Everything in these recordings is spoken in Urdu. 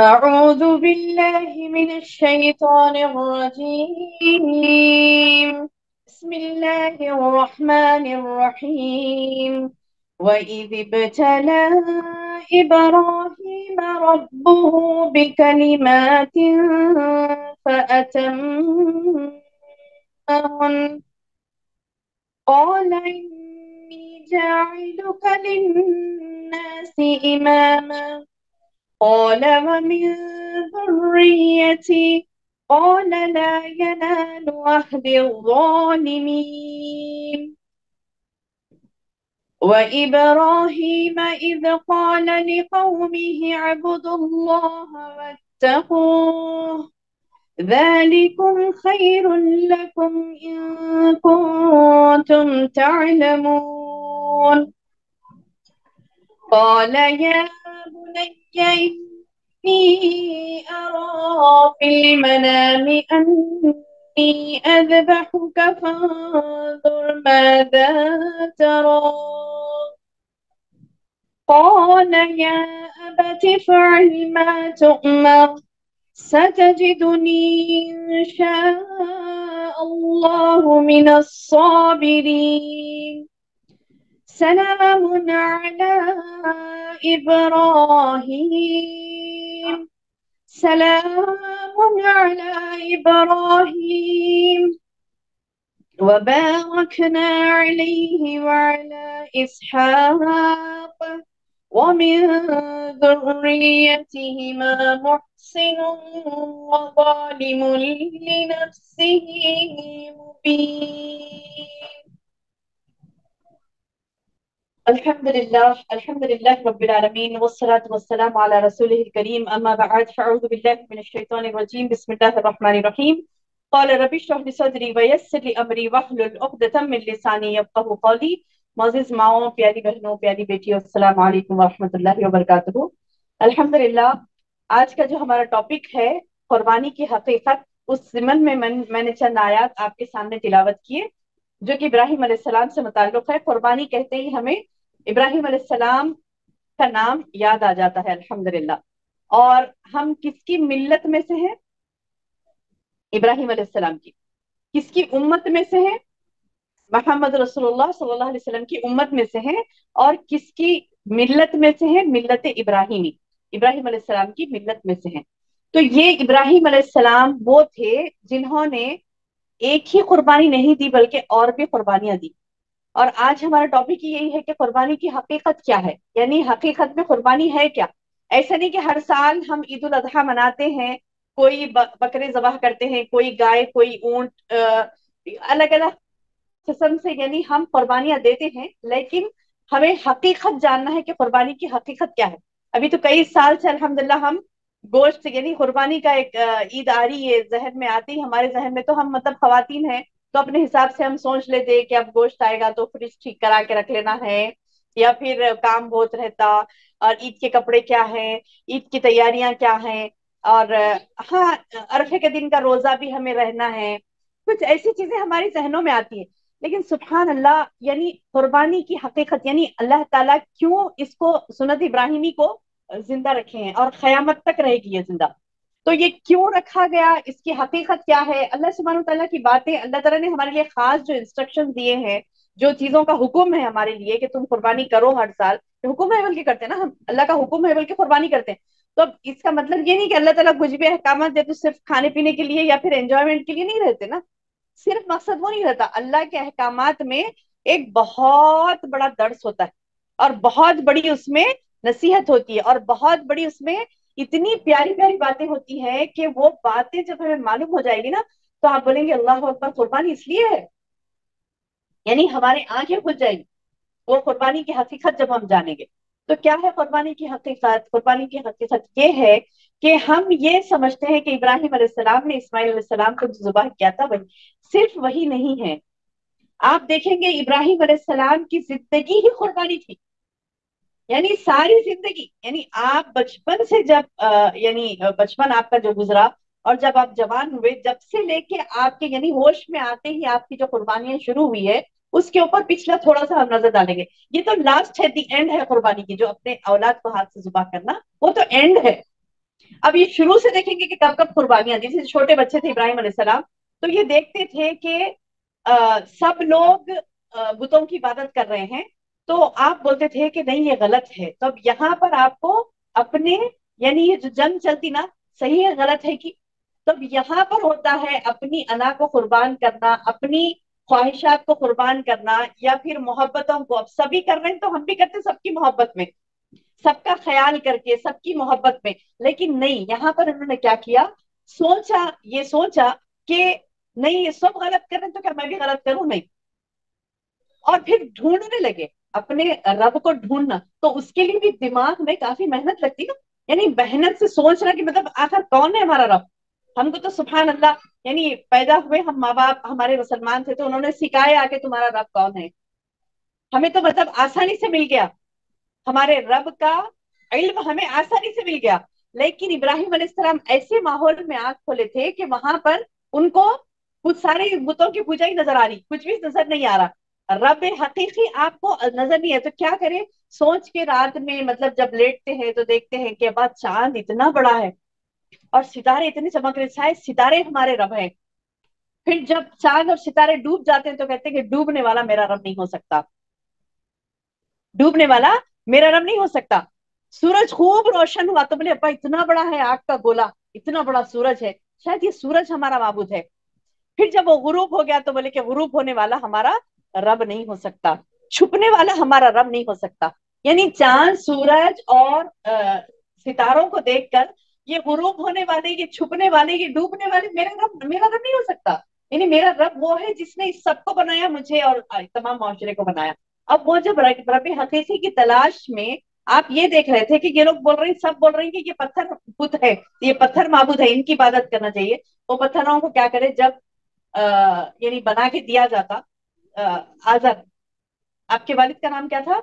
أعوذ بالله من الشيطان الرجيم. بسم الله الرحمن الرحيم. وإذ ابتلى إبراهيم ربه بكلمات فأتمهن قال إني جاعلك للناس إماما قال ومن ذريتي قال لا ينال عهد الظالمين. وإبراهيم إذ قال لقومه اعبدوا الله واتقوه ذلكم خير لكم إن كنتم تعلمون. قال يا بني إني أرى في المنام أني أذبحك فانظر ماذا ترى. قال يا أبت افعل ما تؤمر ستجدني إن شاء الله من الصابرين. سلام على إبراهيم سلام على إبراهيم وباركنا عليه وعلى إسحاق ومن ذريتهما محسن وظالم لنفسه مبين. الحمد لله رب العالمين والصلاة والسلام على رسوله الكريم أما بعد فأعوذ بالله من الشيطان الرجيم بسم الله الرحمن الرحيم. قال رب اشرح لي صدري ويسر لي أمري واحلل عقدة من لساني يفقهوا قولي. معزز ماؤں، پیاری بہنوں، پیاری بیٹیوں، السلام علیکم ورحمۃ اللہ وبرکاتہ۔ الحمدللہ آج کا جو ہمارا ٹاپک ہے قربانی کی حقیقت، اس ضمن میں میں نے چند آیات آپ کے سامنے تلاوت کیے جو کہ ابراہیم علیہ السلام سے متعلق ہے۔ قربانی کہتے ہی ہمیں ابراہیم علیہ السلام کا نام یاد آ جاتا ہے الحمدللہ۔ اور ہم کس کی ملت میں سے ہیں؟ ابراہیم علیہ السلام کی۔ کس کی امت میں سے ہیں؟ محمد رسول اللہ صلی اللہ علیہ وسلم کی امت میں سے ہیں۔ اور کس کی ملت میں سے ہیں؟ ملت ابراہیمی، ابراہیم علیہ السلام کی ملت میں سے ہیں۔ تو یہ ابراہیم علیہ السلام وہ تھے جنہوں نے ایک ہی قربانی نہیں دی بلکہ اور بھی قربانیاں دی۔ اور آج ہمارا ٹاپک یہی ہے کہ قربانی کی حقیقت کیا ہے، یعنی حقیقت میں قربانی ہے کیا۔ ایسا نہیں کہ ہر سال ہم عید الاضحیٰ مناتے ہیں، کوئی بکرے ذبح کرتے ہیں، کوئی گائے، کوئی اونٹ، الگ الگ قسم سے یعنی ہم قربانیاں دیتے ہیں، لیکن ہمیں حقیقت جاننا ہے کہ قربانی کی حقیقت کیا ہے۔ ابھی تو کئی سال سے الحمدللہ ہم گوشت یعنی قربانی کا ایک عید آ رہی ہے ذہن میں آتی، ہمارے ذہن میں تو ہم مطلب خواتین ہیں تو اپنے حساب سے ہم سوچ لیتے کہ اب گوشت آئے گا تو فریج ٹھیک کرا کے رکھ لینا ہے، یا پھر کام بہت رہتا، اور عید کے کپڑے کیا ہیں، عید کی تیاریاں کیا ہیں، اور ہاں عرفے کے دن کا روزہ بھی ہمیں رہنا ہے، کچھ ایسی چیزیں ہمارے ذہنوں میں آتی ہیں۔ لیکن سبحان اللہ، یعنی قربانی کی حقیقت، یعنی اللہ تعالیٰ کیوں اس کو سنت ابراہیمی کو زندہ رکھے ہیں اور قیامت تک رہے گی یہ زندہ، تو یہ کیوں رکھا گیا، اس کی حقیقت کیا ہے۔ اللہ سبحانہ وتعالیٰ کی باتیں، اللہ تعالیٰ نے ہمارے لیے خاص جو انسٹرکشن دیے ہیں، جو چیزوں کا حکم ہے ہمارے لیے کہ تم قربانی کرو ہر سال، حکم ہے بلکہ کرتے ہیں نا ہم، اللہ کا حکم ہے بلکہ قربانی کرتے ہیں۔ تو اب اس کا مطلب یہ نہیں کہ اللہ تعالیٰ کچھ بھی احکامات دے تو صرف کھانے پینے کے لیے یا پھر انجوائمنٹ کے لیے نہیں رہتے نا، صرف مقصد وہ نہیں رہتا۔ اللہ کے احکامات میں ایک بہت بڑا درس ہوتا ہے، اور بہت بڑی اس میں نصیحت ہوتی ہے، اور بہت بڑی اس میں اتنی پیاری پیاری باتیں ہوتی ہیں کہ وہ باتیں جب ہمیں معلوم ہو جائے گی نا تو آپ بولیں گے اللہ اکبر، قربانی اس لیے ہے، یعنی ہماری آنکھیں کھل جائیں گی وہ قربانی کی حقیقت جب ہم جانیں گے۔ تو کیا ہے قربانی کی حقیقت؟ قربانی کی حقیقت یہ ہے کہ ہم یہ سمجھتے ہیں کہ ابراہیم علیہ السلام نے اسماعیل علیہ السلام کو جو ذبح کیا تھا وہی، صرف وہی نہیں ہے۔ آپ دیکھیں گے ابراہیم علیہ السلام کی زندگی ہی قربانی تھی، یعنی ساری زندگی، یعنی آپ بچپن سے جب یعنی بچپن آپ کا جو گزرا اور جب آپ جوان ہوئے، جب سے لے کے آپ کے یعنی ہوش میں آتے ہی آپ کی جو قربانیاں شروع ہوئی ہے، اس کے اوپر پچھلا تھوڑا سا ہم نظر ڈالیں گے۔ یہ تو لاسٹ ہے، دی اینڈ ہے قربانی کی، جو اپنے اولاد کو ہاتھ سے ذبح کرنا وہ تو اینڈ ہے۔ اب یہ شروع سے دیکھیں گے کہ کب کب قربانیاں دی. جیسے چھوٹے بچے تھے ابراہیم علیہ السلام, تو یہ دیکھتے تھے کہ سب لوگ بتوں کی عبادت کر رہے ہیں, تو آپ بولتے تھے کہ نہیں یہ غلط ہے. تو اب یہاں پر آپ کو اپنے, یعنی یہ جو جنگ چلتی نا, صحیح ہے غلط ہے کہ, تب یہاں پر ہوتا ہے اپنی انا کو قربان کرنا, اپنی خواہشات کو قربان کرنا, یا پھر محبتوں کو. اب سبھی کر رہے ہیں تو ہم بھی کرتے ہیں, سب کی محبت میں, سب کا خیال کر کے, سب کی محبت میں. لیکن نہیں, یہاں پر انہوں نے کیا کیا, سوچا, یہ سوچا کہ نہیں یہ سب غلط کر رہے ہیں تو کیا میں بھی غلط کروں, نہیں. اور پھر ڈھونڈنے لگے اپنے رب کو ڈھونڈنا. تو اس کے لیے بھی دماغ میں کافی محنت لگتی نا, یعنی محنت سے سوچنا کہ مطلب آخر کون ہے ہمارا رب. ہم کو تو سبحان اللہ, یعنی پیدا ہوئے ہم ماں باپ ہمارے مسلمان تھے تو انہوں نے سکھایا کہ تمہارا رب کون ہے. ہمیں تو مطلب آسانی سے مل گیا, ہمارے رب کا علم ہمیں آسانی سے مل گیا. لیکن ابراہیم علیہ السلام ایسے ماحول میں آنکھ کھولے تھے کہ وہاں پر ان کو کچھ سارے بتوں کی پوجا ہی نظر آ رہی, کچھ بھی نظر نہیں آ رہا, رب حقیقی آپ کو نظر نہیں ہے. تو کیا کرے, سوچ کے رات میں مطلب جب لیٹتے ہیں تو دیکھتے ہیں کہ ابا چاند اتنا بڑا ہے اور ستارے اتنے چمک رہے, شاید ستارے ہمارے رب ہیں. پھر جب چاند اور ستارے ڈوب جاتے ہیں تو کہتے ہیں کہ ڈوبنے والا میرا رب نہیں ہو سکتا, ڈوبنے والا میرا رب نہیں ہو سکتا. سورج خوب روشن ہوا تو بولے ابا اتنا بڑا ہے آگ کا گولا, اتنا بڑا سورج ہے, شاید یہ سورج ہمارا معبود ہے. پھر جب وہ غروب ہو گیا تو بولے کہ غروب ہونے والا ہمارا رب نہیں ہو سکتا, چھپنے والا ہمارا رب نہیں ہو سکتا. یعنی چاند, سورج اور ستاروں کو دیکھ کر یہ غروب ہونے والے, یہ چھپنے والے, یہ ڈوبنے والے, میرا رب نہیں ہو سکتا. یعنی میرا رب وہ ہے جس نے اس سب کو بنایا, مجھے اور تمام معاشرے کو بنایا. اب وہ جب رب حقیقی کی تلاش میں آپ یہ دیکھ رہے تھے کہ یہ لوگ بول رہے ہیں, سب بول رہے ہیں کہ یہ پتھر بت ہے, یہ پتھر معبود ہے, ان کی عبادت کرنا چاہیے. وہ پتھروں کو کیا کرے, جب یعنی بنا کے دیا جاتا. آزر, آپ کے والد کا نام کیا تھا,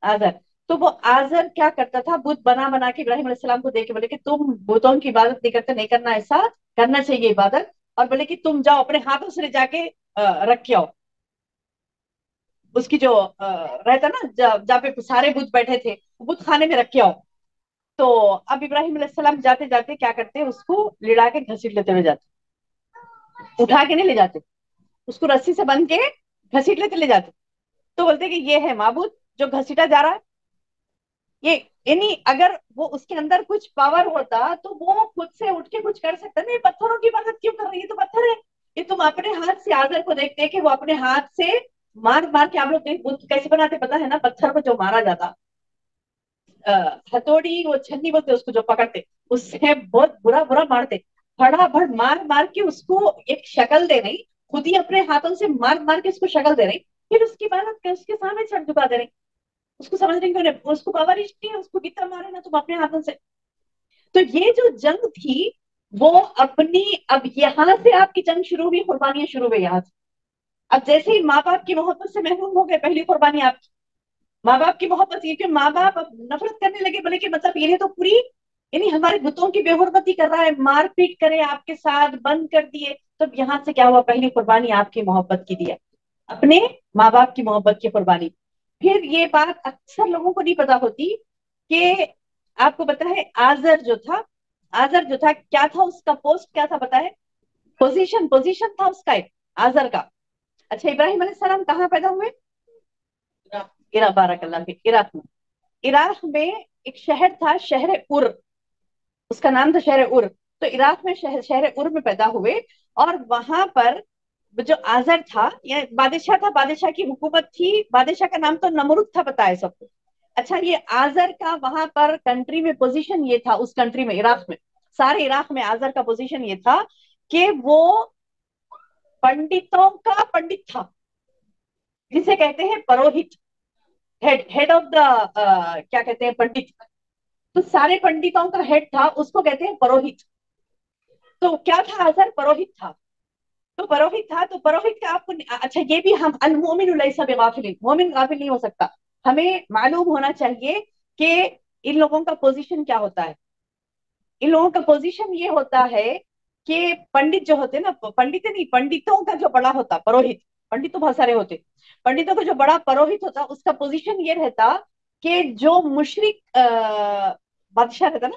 آزر. تو وہ آزر کیا کرتا تھا, بت بنا بنا کے ابراہیم علیہ السلام کو دے کے بولے کہ تم بتوں کی عبادت نہیں کرتے, نہیں کرنا, ایسا کرنا چاہیے عبادت. اور بولے کہ تم جاؤ اپنے ہاتھوں سے لے جا کے رکھ کے آؤ. اس کی جو رہتا نا جہاں پہ سارے بت بیٹھے تھے, بت خانے میں رکھ کے آؤ. تو اب ابراہیم علیہ السلام جاتے جاتے کیا کرتے, اس کو لڑا کے گھسیٹ لیتے ہوئے جاتے, اٹھا کے نہیں لے جاتے, اس کو رسی سے بند کے گھسیٹ لیتے لے جاتے. تو بولتے کہ یہ ہے معبود جو گھسیٹا جا رہا ہے. یہ یعنی اگر وہ اس کے اندر کچھ پاور ہوتا تو وہ خود سے اٹھ کے کچھ کر سکتا. نہیں, پتھروں کی مدد کیوں کر رہی ہے, تو پتھر ہے. یہ تم اپنے ہاتھ سے آزر کو دیکھتے کہ وہ اپنے ہاتھ سے مار مار کے, آپ لوگ کیسے بناتے پتا ہے نا, پتھر کو جو مارا جاتا, ہتھوڑی, وہ چھنی بولتے اس کو جو پکڑتے, اس سے بہت برا برا مارتے, پڑا بڑ مار مار کے اس کو ایک شکل دے رہی, خود ہی اپنے ہاتھوں سے مار مار کے اس کو شکل دے رہی. پھر اس کی عبادت اس کے سامنے سر جھکا دے رہی. اس کو سمجھ رہی کہ اس کو پاور نہیں ہے, اس کو کتنا مارے نا تم اپنے ہاتھوں سے. تو یہ جو جنگ تھی وہ اپنی, اب یہاں سے آپ کی جنگ شروع ہوئی, قربانیاں شروع ہوئی یہاں سے. اب جیسے ہی ماں باپ کی محبت سے محروم ہو گئے, پہلی قربانی آپ کی ماں باپ کی محبت, یہ کہ ماں باپ اب نفرت کرنے لگے, بولے کہ مطلب یہ تو پوری, یعنی ہمارے بتوں کی بے حرمتی کر رہا ہے, مار پیٹ کرے آپ کے ساتھ, بند کر دیے. تو یہاں سے کیا ہوا, پہلی قربانی آپ کی محبت کی دی ہے, اپنے ماں باپ کی محبت کی قربانی. پھر یہ بات اکثر لوگوں کو نہیں پتا ہوتی کہ آپ کو پتا ہے آزر جو تھا, آزر جو تھا کیا تھا, اس کا پوسٹ کیا تھا پتا ہے, پوزیشن تھا اس کا ایک, آزر کا. اچھا, ابراہیم علیہ السلام کہاں پیدا ہوئے, عراق, بارک اللہ فیک, عراق میں. عراق میں ایک شہر تھا, شہر ار, اس کا نام تھا شہر ار. تو عراق میں شہر ار میں پیدا ہوئے, اور وہاں پر جو آزر تھا, یہ بادشاہ تھا, بادشاہ کی حکومت تھی, بادشاہ کا نام تو نمرود تھا, پتا ہے سب کو. اچھا, یہ آزر کا وہاں پر کنٹری میں پوزیشن یہ تھا, اس کنٹری میں, عراق میں, سارے عراق میں آزر کا پوزیشن یہ تھا کہ وہ پنڈتوں کا پنڈت تھا, جسے کہتے ہیں پروہت, ہیڈ آف دا, کیا کہتے ہیں, پنڈت. تو سارے پنڈتوں کا ہیڈ تھا, اس کو کہتے ہیں پروہت. تو کیا تھا, آزر پروہت تھا. تو پروہت تھا, تو پروہت کا آپ کو, اچھا یہ بھی, ہم المؤمن لیس بغافل, مومن غافل نہیں ہو سکتا. ہمیں معلوم ہونا چاہیے کہ ان لوگوں کا پوزیشن کیا ہوتا ہے. ان لوگوں کا پوزیشن یہ ہوتا ہے کہ پنڈت جو ہوتے نا, پنڈت نہیں, پنڈتوں کا جو بڑا ہوتا پروہت, پنڈت تو بہت سارے ہوتے, پنڈتوں کا جو بڑا پروہت ہوتا, اس کا پوزیشن یہ رہتا کہ جو مشرک بادشاہ رہتا نا,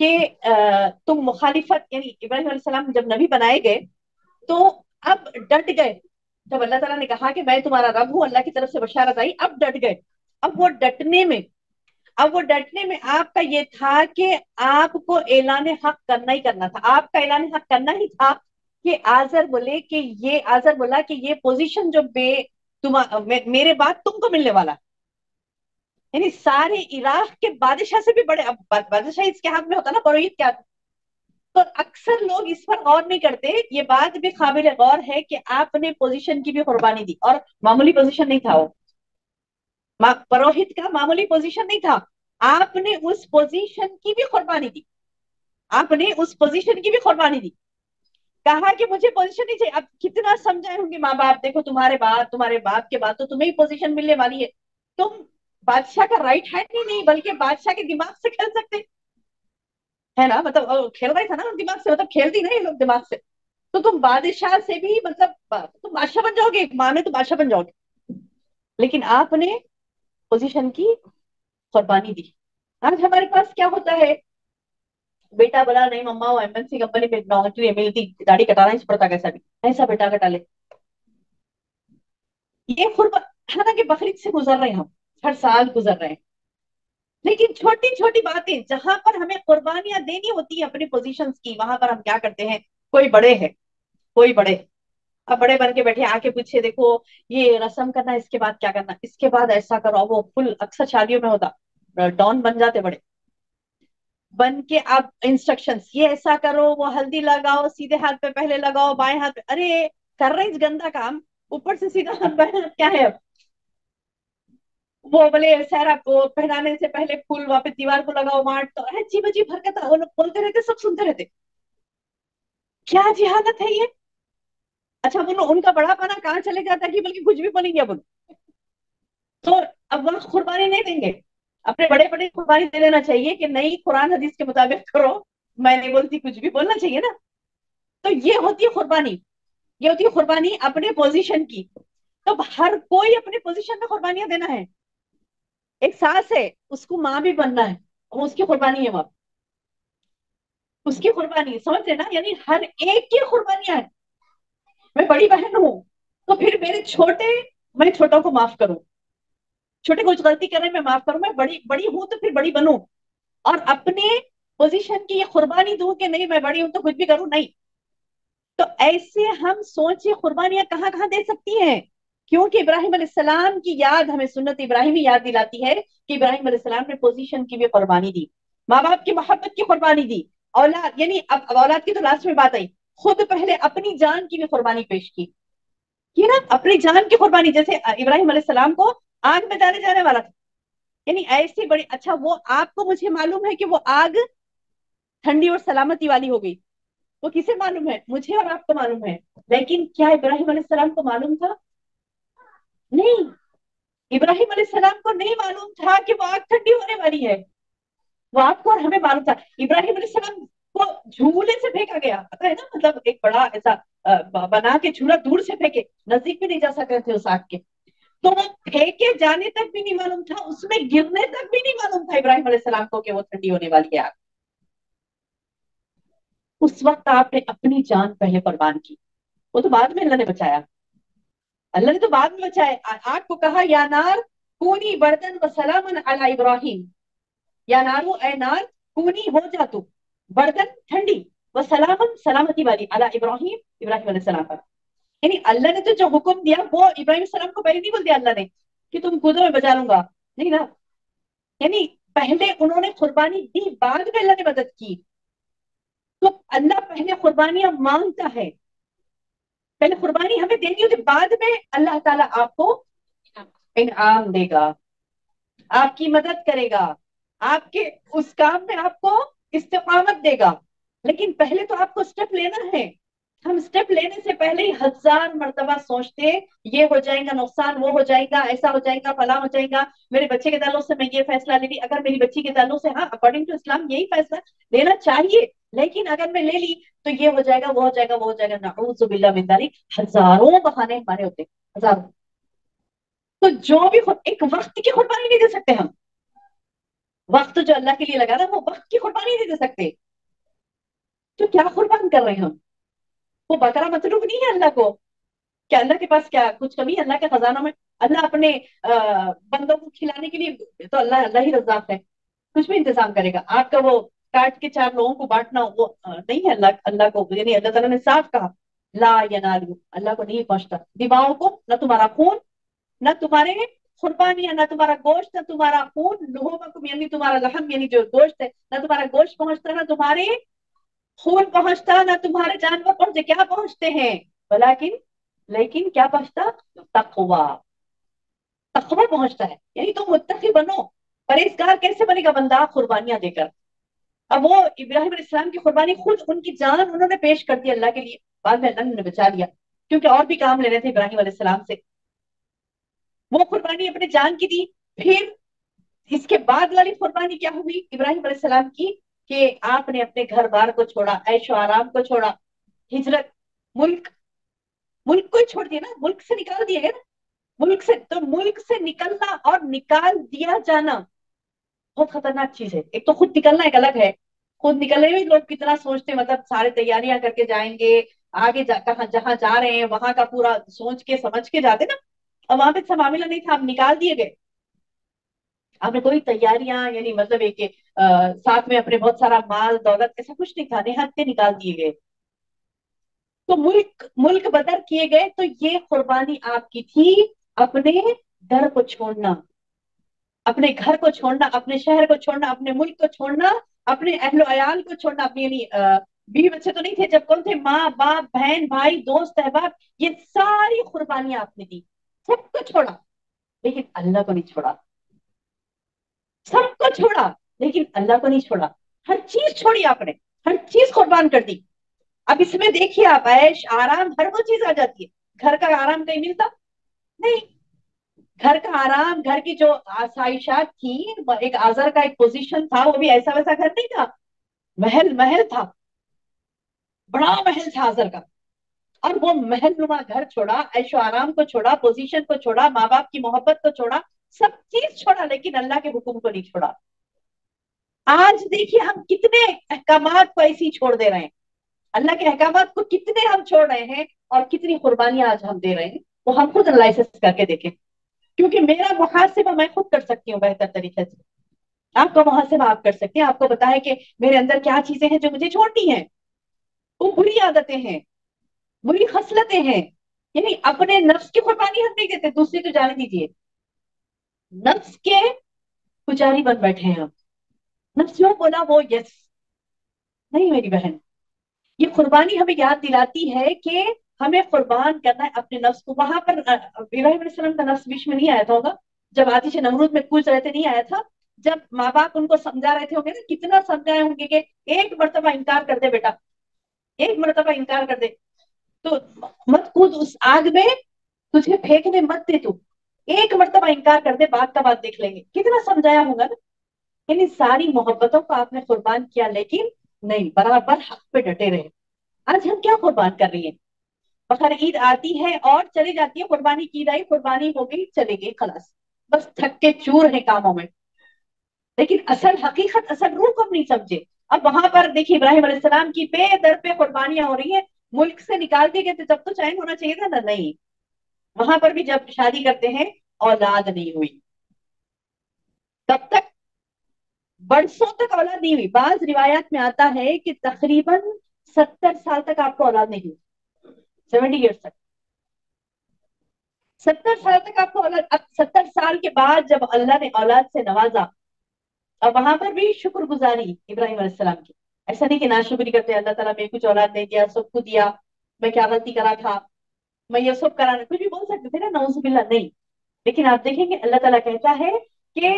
کہ تم مخالفت، یعنی ابراہیم علیہ السلام جب نبی بنائے گئے تو اب ڈٹ گئے. جب اللہ تعالیٰ نے کہا کہ میں تمہارا رب ہوں، اللہ کی طرف سے بشارت آئی، اب ڈٹ گئے. اب وہ ڈٹنے میں آپ کا یہ تھا کہ آپ کو اعلان حق کرنا ہی کرنا تھا. آپ کا اعلان حق کرنا ہی تھا کہ آزر بولا کہ یہ پوزیشن جو میرے بعد تم کو ملنے والا، یعنی سارے عراق کے بادشاہ سے بھی بڑے. اب بادشاہ اس کے ہاتھ میں ہوتا نا، پروہیت کیا تھا. تو اکثر لوگ اس پر غور نہیں کرتے. یہ بات بھی قابل غور ہے کہ آپ نے پوزیشن کی بھی قربانی دی، اور معمولی پوزیشن نہیں تھا وہ. پروہت کا معمولی پوزیشن نہیں تھا. آپ نے اس پوزیشن کی بھی قربانی دی. آپ نے اس پوزیشن کی بھی قربانی دی. کہا کہ مجھے پوزیشن نہیں چاہیے. اب کتنا سمجھائے ہوں گے ماں باپ، دیکھو تمہارے باپ کے بعد تو تمہیں ہی پوزیشن ملنے والی ہے. تم بادشاہ کا رائٹ ہینڈ ہی نہیں بلکہ بادشاہ کے دماغ سے کھیل سکتے ہے نا. مطلب کھیل رہے تھا نا دماغ سے، مطلب کھیلتی نہیں لوگ دماغ سے. تو تم بادشاہ سے بھی، مطلب تم بادشاہ بن جاؤ گے، ماں میں تو بادشاہ بن جاؤ گے. لیکن آپ نے پوزیشن کی قربانی دی. آج ہمارے پاس کیا ہوتا ہے، بیٹا بولا نہیں مما وہ MNC کمپنی میں نوکری ملتی، داڑھی کٹانا ہی پڑتا، کیسا بھی ایسا بیٹا کٹا لے. یہ حالانکہ بقرعید سے گزر رہے ہیں، ہم ہر سال گزر رہے ہیں، لیکن چھوٹی چھوٹی باتیں جہاں پر ہمیں قربانیاں دینی ہوتی ہیں اپنی پوزیشنز کی، وہاں پر ہم کیا کرتے ہیں. کوئی بڑے اب بڑے بن کے بیٹھے، آ کے پوچھے دیکھو یہ رسم کرنا، اس کے بعد کیا کرنا، اس کے بعد ایسا کرو. وہ فل اکثر شادیوں میں ہوتا، ڈان بن جاتے بڑے بن کے. آپ انسٹرکشنز یہ ایسا کرو، وہ ہلدی لگاؤ، سیدھے ہاتھ پہ پہلے لگاؤ، بائیں ہاتھ پہ. ارے کر رہے اس گندا کام، اوپر سے سیدھا ہاتھ بائیں ہاتھ کیا ہے. اب وہ بولے سہرا کو پہنانے سے پہلے پھول واپس دیوار کو لگاؤ، مارٹ. تو عجیب عجیب حرکت وہ لوگ بولتے رہتے، سب سنتے رہتے. کیا جہالت ہے یہ. اچھا بولو ان کا بڑا پنا کہاں چلے جاتا ہے، بلکہ کچھ بھی بولیں گے بولو. تو اب وقت قربانی نہیں دیں گے، اپنے بڑے بڑے قربانی دے دینا چاہیے کہ نہیں قرآن حدیث کے مطابق کرو. میں نہیں بولتی، کچھ بھی بولنا چاہیے نا. تو یہ ہوتی ہے قربانی، یہ ہوتی ہے قربانی اپنے پوزیشن کی. تو ہر کوئی اپنے پوزیشن میں قربانیاں دینا ہے. ایک ساس ہے، اس کو ماں بھی بننا ہے، وہ اس کی قربانی ہے. وہاں اس کی قربانی سمجھ رہے نا، یعنی ہر ایک کی قربانیاں ہیں. میں بڑی بہن ہوں تو پھر میں چھوٹوں کو معاف کروں، چھوٹے کچھ غلطی کرنے میں معاف کروں. میں بڑی ہوں تو پھر بڑی بنوں، اور اپنے پوزیشن کی یہ قربانی دوں کہ نہیں میں بڑی ہوں تو کچھ بھی کروں نہیں. تو ایسے ہم سوچے قربانیاں کہاں کہاں دے سکتی ہیں. کیونکہ ابراہیم علیہ السلام کی یاد ہمیں سنت ابراہیمی یاد دلاتی ہے کہ ابراہیم علیہ السلام نے پوزیشن کی بھی قربانی دی، ماں باپ کی محبت کی قربانی دی، اولاد، یعنی اب اولاد کی تو لاسٹ میں بات آئی، خود پہلے اپنی جان کی بھی قربانی پیش کی نا. اپنی جان کی قربانی، جیسے ابراہیم علیہ السلام کو آگ میں ڈالے جانے والا تھا، یعنی ایسی بڑی. اچھا وہ آپ کو مجھے معلوم ہے کہ وہ آگ ٹھنڈی اور سلامتی والی ہو گئی، وہ کسے معلوم ہے؟ مجھے اور آپ کو معلوم ہے. لیکن کیا ابراہیم علیہ السلام کو معلوم تھا؟ نہیں، ابراہیم علیہ السلام کو نہیں معلوم تھا کہ وہ آگ ٹھنڈی ہونے والی ہے. وہ آپ کو اور ہمیں معلوم تھا. ابراہیم علیہ السلام کو جھولے سے پھینکا گیا، پتہ ہے نا، مطلب ایک بڑا ایسا بنا کے جھولا دور سے پھینکے، نزدیک بھی نہیں جا سکتے تھے اس آگ کے. تو وہ پھینکے جانے تک بھی نہیں معلوم تھا، اس میں گرنے تک بھی نہیں معلوم تھا ابراہیم علیہ السلام کو کہ وہ ٹھنڈی ہونے والی ہے آگ. اس وقت آپ نے اپنی جان پہلے قربان کی، وہ تو بعد میں اللہ نے بچایا. اللہ نے تو بعد میں بچایا. آگ کو کہا یا نار کونی بردن و سلام علی ابراہیم، یا نارو اے نار کونی ہو جا تو بردن ٹھنڈی، و سلامن سلامتی والی، علی ابراہیم ابراہیم علیہ السلام پر. یعنی اللہ نے تو جو حکم دیا وہ ابراہیم السلام کو پہلے نہیں بول دیا اللہ نے کہ تم کودو میں بچا لوں گا، نہیں نا. یعنی پہلے انہوں نے قربانی دی، بعد میں اللہ نے مدد کی. تو اللہ پہلے قربانیاں مانگتا ہے، پہلے قربانی ہمیں دینی ہوتی، بعد میں اللہ تعالیٰ آپ کو انعام دے گا، آپ کی مدد کرے گا، آپ کے اس کام میں آپ کو استقامت دے گا. لیکن پہلے تو آپ کو اسٹیپ لینا ہے. ہم اسٹیپ لینے سے پہلے ہی ہزار مرتبہ سوچتے یہ ہو جائے گا نقصان، وہ ہو جائے گا، ایسا ہو جائے گا، فلاں ہو جائے گا، میرے بچے کے تعلق سے میں یہ فیصلہ لے لی، اگر میری بچی کے تعلق سے، ہاں اکارڈنگ ٹو اسلام یہی فیصلہ لینا چاہیے، لیکن اگر میں لے لی تو یہ ہو جائے گا، وہ ہو جائے گا، وہ ہو جائے گا. نعوذ باللہ من ذالک. ہزاروں بہانے ہمارے ہوتے، ہزاروں. تو جو بھی ایک وقت کی قربانی نہیں دے سکتے ہم. وقت جو اللہ کے لیے لگا نا وہ وقت کی قربانی نہیں دے سکتے. تو کیا قربان کر رہے ہیں ہم؟ وہ بکرا مطلوب نہیں ہے اللہ کو. کیا اللہ کے پاس کیا کچھ کمی ہے اللہ کے خزانوں میں؟ اللہ اپنے بندوں کو کھلانے کے لیے تو اللہ ہی رزاق ہے. کچھ بھی انتظام کرے گا. آپ کا وہ کاٹ کے 4 لوگوں کو بانٹنا وہ نہیں ہے اللہ کو. یعنی اللہ تعالیٰ نے صاف کہا لا ینالو، اللہ کو نہیں پہنچتا دیواؤں کو، نہ تمہارا خون، نہ تمہارے قربانیاں، نہ تمہارا گوشت، نہ تمہارا خون، لحومکم یعنی تمہارا لحم یعنی جو گوشت ہے، نہ تمہارا گوشت پہنچتا، نہ تمہارے خون پہنچتا، نہ تمہارے جانور پہنچتے. کیا پہنچتے ہیں؟ ولیکن لیکن کیا پہنچتا؟ تقوی. تقوی پہنچتا ہے. یعنی تم متقی بنو. پرہیزگار کیسے بنے گا بندہ؟ قربانیاں دے کر. اب وہ ابراہیم علیہ السلام کی قربانی خود ان کی جان انہوں نے پیش کر دی اللہ کے لیے. بعد میں اللہ نے بچا لیا کیونکہ اور بھی کام لینے تھے ابراہیم علیہ السلام سے. وہ قربانی اپنے جان کی دی. پھر اس کے بعد والی قربانی کیا ہوئی ابراہیم علیہ السلام کی؟ کہ آپ نے اپنے گھر بار کو چھوڑا، عیش و آرام کو چھوڑا، ہجرت، ملک ملک کو ہی چھوڑ دیا نا. ملک سے نکال دیے گئے نا. ملک سے تو ملک سے نکلنا اور نکال دیا جانا بہت خطرناک چیز ہے. ایک تو خود نکلنا ایک الگ ہے. خود نکلنے میں لوگ کتنا سوچتے ہیں، مطلب سارے تیاریاں کر کے جائیں گے آگے کہاں جہاں جا رہے ہیں وہاں کا پورا سوچ کے سمجھ کے جاتے نا. اور وہاں پہ ایسا معاملہ نہیں تھا، ہم نکال دیے گئے. آپ نے کوئی تیاریاں یعنی مطلب ایک ساتھ میں اپنے بہت سارا مال دولت ایسا کچھ نہیں تھا، نہایت کے نکال دیے گئے. تو ملک بدر کیے گئے. تو یہ قربانی آپ کی تھی اپنے گھر کو چھوڑنا، اپنے گھر کو چھوڑنا، اپنے شہر کو چھوڑنا، اپنے ملک کو چھوڑنا، اپنے اہل و عیال کو چھوڑنا. اپنی یعنی بیوی بچے تو نہیں تھے، جب کون تھے؟ ماں باپ بہن بھائی دوست احباب، یہ ساری قربانیاں آپ نے دی. سب کو چھوڑا لیکن اللہ کو نہیں چھوڑا. سب کو چھوڑا لیکن اللہ کو نہیں چھوڑا. ہر چیز چھوڑی آپ نے، ہر چیز قربان کر دی. اب اس میں دیکھیے آپ، عیش آرام ہر وہ چیز آ جاتی ہے. گھر کا آرام کہیں ملتا نہیں. گھر کا آرام، گھر کی جو آسائشات تھی، ایک آزر کا ایک پوزیشن تھا، وہ بھی ایسا ویسا گھر نہیں تھا. محل محل تھا، بڑا محل تھا آزر کا. اور وہ محل نما گھر چھوڑا، عیش و آرام کو چھوڑا، پوزیشن کو چھوڑا، ماں باپ کی محبت کو چھوڑا، سب چیز چھوڑا لیکن اللہ کے حکم کو نہیں چھوڑا. آج دیکھیے ہم کتنے احکامات کو ایسی چھوڑ دے رہے ہیں. اللہ کے احکامات کو کتنے ہم چھوڑ رہے ہیں اور کتنی قربانیاں آج ہم دے رہے ہیں. وہ ہم خود انالائسس کر کے دیکھیں. کیونکہ میرا محاسبہ میں خود کر سکتی ہوں بہتر طریقے سے. آپ کا محاسبہ آپ کر سکتے ہیں. آپ کو بتایا کہ میرے اندر کیا چیزیں ہیں جو مجھے چھوڑنی ہیں. وہ بری عادتیں ہیں، بری خصلتیں ہیں. یعنی اپنے نفس کی قربانی ہم نہیں دیتے، دوسری تو جانے دیجیے. نفس کے پجاری بن بیٹھے ہیں ہم. نفس جو بولا وہ یس. نہیں میری بہن، یہ قربانی ہمیں یاد دلاتی ہے کہ ہمیں قربان کرنا ہے اپنے نفس کو. وہاں پر ابراہیم علیہ السلام کا نفس بیچ میں نہیں آیا تھا ہوگا جب آتش نمرود میں کوچ رہے تھے؟ نہیں آیا تھا. جب ماں باپ ان کو سمجھا رہے تھے ہوں گے نا، کتنا سمجھائے ہوں گے کہ ایک مرتبہ انکار کر دے بیٹا، ایک مرتبہ انکار کر دے تو مت کود اس آگ میں، تجھے پھینکنے مت دے. تو ایک مرتبہ انکار کر دے، بات کا بات دیکھ لیں گے. کتنا سمجھایا ہوگا نا. یعنی ساری محبتوں کو آپ نے قربان کیا لیکن نہیں، برابر حق پہ ڈٹے رہے. آج ہم کیا قربان کر رہی ہیں؟ بقر عید آتی ہے اور چلی جاتی ہے. قربانی کی گئی، قربانی ہو گئی، چلے گئی، خلاص. بس تھک کے چور ہیں کاموں میں. لیکن اصل حقیقت، اصل روح کو ہم نہیں سمجھے. اب وہاں پر دیکھیے ابراہیم علیہ السلام کی پہ در پہ قربانیاں ہو رہی ہیں. ملک سے نکال دیے گئے تھے جب تو چین ہونا چاہیے تھا نا. نہیں، وہاں پر بھی جب شادی کرتے ہیں اولاد نہیں ہوئی. تب تک برسوں تک اولاد نہیں ہوئی. بعض روایات میں آتا ہے کہ تقریباً 70 سال تک آپ کو اولاد نہیں ہوئی. 70 ایئرس تک، 70 سال تک آپ کو اولاد. اب 70 سال کے بعد جب اللہ نے اولاد سے نوازا، اور وہاں پر بھی شکر گزاری ابراہیم علیہ السلام کی. ایسا نہیں کہ ناشکری کرتے اللہ تعالیٰ میں کچھ اولاد نہیں دیا، سب کو دیا، میں کیا غلطی کرا تھا، میں یہ سب کرانا، کچھ بھی بول سکتے تھے نا، نعوذ باللہ. نہیں. لیکن آپ دیکھیں گے اللہ تعالیٰ کہتا ہے کہ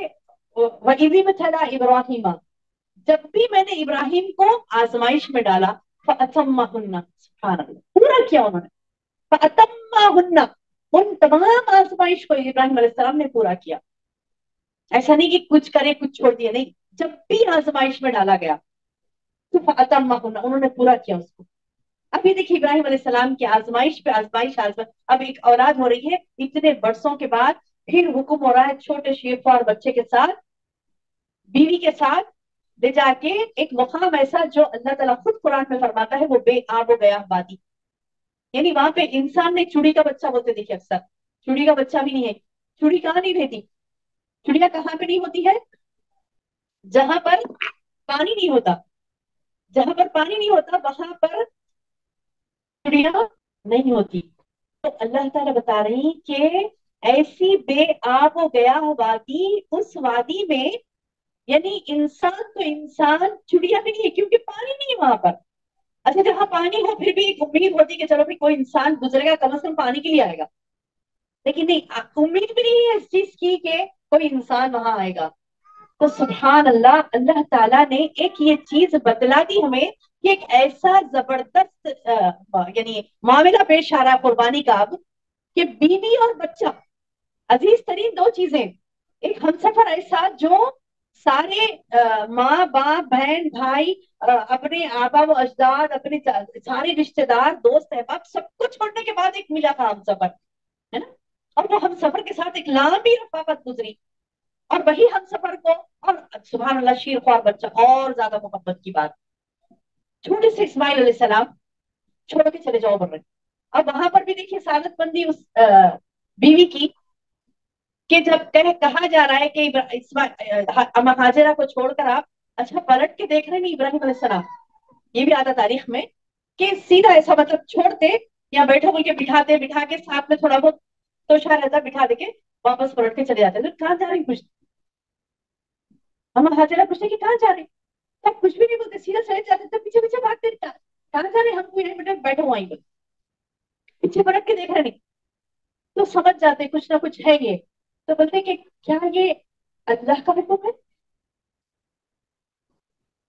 وَإِذِ ابْتَلَىٰ إِبْرَاهِيمَ، جب بھی میں نے ابراہیم کو آزمائش میں ڈالا، فَأَتَمَّهُنَّ، سبحان اللہ، پورا کیا انہوں نے. فَأَتَمَّهُنَّ، ان تمام آزمائش کو ابراہیم علیہ السلام نے پورا کیا. ایسا نہیں کہ کچھ کرے کچھ چھوڑ دیا، نہیں. جب بھی آزمائش میں ڈالا گیا تو فَأَتَمَّهُنَّ، انہوں نے پورا کیا اس کو. ابھی دیکھیے ابراہیم علیہ السلام کی آزمائش پہ آزمائش آزمائش. اب ایک اولاد ہو رہی ہے اتنے برسوں کے بعد، پھر حکم ہو رہا ہے چھوٹے شیفا اور بچے کے ساتھ بیوی کے ساتھ لے جا کے ایک مقام ایسا جو اللہ تعالیٰ خود قرآن میں فرماتا ہے وہ بے آب و گیا وادی، یعنی وہاں پہ انسان نے چوڑی کا بچہ بولتے دیکھے اکثر، چوڑی کا بچہ بھی نہیں ہے. چوڑی کہاں نہیں رہتی؟ چڑیا کہاں پہ نہیں ہوتی ہے؟ جہاں پر پانی نہیں ہوتا. جہاں پر پانی نہیں ہوتا وہاں پر چڑیا نہیں ہوتی. تو اللہ تعالیٰ بتا رہی ہیں کہ ایسی بے آب و گیا وادی، اس وادی میں یعنی انسان تو انسان، چڑیا بھی نہیں ہے کیونکہ پانی نہیں ہے وہاں پر. اچھا جہاں پانی ہو پھر بھی ایک امید ہوتی کہ چلو بھی کوئی انسان گزرے گا، کم از کم پانی کے لیے آئے گا، لیکن نہیں، امید بھی نہیں ہے اس چیز کی کہ کوئی انسان وہاں آئے گا. تو سبحان اللہ، اللہ تعالیٰ نے ایک یہ چیز بتلا دی ہمیں کہ ایک ایسا زبردست یعنی معاملہ پیش آ رہا قربانی کا اب، کہ بیوی اور بچہ عزیز ترین دو چیزیں، ایک ہم سفر ایسا جو سارے ماں باپ بہن بھائی اپنے آبا و اجداد اپنے سارے رشتے دار دوست احباب سب کو چھوڑنے کے بعد ایک ملا تھا ہم سفر، ہے نا؟ اور وہ ہم سفر کے ساتھ ایک لمبی رفاقت گزری، اور وہی ہم سفر کو، اور سبحان اللہ شیر خوار بچہ اور زیادہ محبت کی بات، چھوٹے سے اسماعیل علیہ السلام چھوڑ کے چلے جاؤ بول رہے. اب وہاں پر بھی دیکھیے سعادت مندی اس بیوی کی، کہ جب کہا جا رہا ہے کہ اما ہاجرہ کو چھوڑ کر آپ اچھا پلٹ کے دیکھ رہے ہیں ابراہیم علیہ السلام، یہ بھی آتا تاریخ میں کہ سیدھا ایسا مطلب چھوڑتے یا بیٹھو بول کے بٹھا کے ساتھ میں تھوڑا بہت توشا رہتا بٹھا دے کے واپس پلٹ کے چلے جاتے. تو کہاں جا رہے ہیں کچھ، اما ہاجرہ پوچھتے کہ کہاں جا رہے ہیں، تب کچھ بھی نہیں بولتے، سیدھا چلے جاتے، تب پیچھے پیچھے بھاگتے کہاں جا رہے ہیں، ہم کو یہیں بیٹھے وہیں پر پیچھے پلٹ کے دیکھ رہے نہیں. تو سمجھ جاتے کچھ نہ کچھ ہے یہ. تو بولتے کہ کیا یہ اللہ کا حکم ہے؟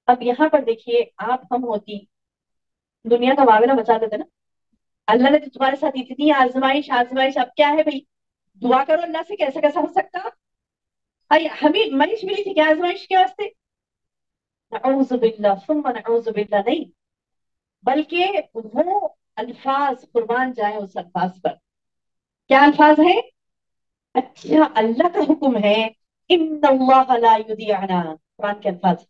اب یہاں پر دیکھیے آپ ہم ہوتی دنیا کا معاملہ بچا دیتے نا. اللہ نے تو تمہارے ساتھ اتنی آزمائش اب کیا ہے بھائی، دعا کرو اللہ سے، کیسا ہو سکتا. ہمیں منش ملی تھی کیا آزمائش کے واسطے؟ نعوذ باللہ ثم نعوذ باللہ نہیں، بلکہ وہ الفاظ قربان جائیں اس الفاظ پر. کیا الفاظ ہیں؟ اچھا اللہ کا حکم ہے، ان اللہ لا یضیعنا، قرآن کے الفاظ.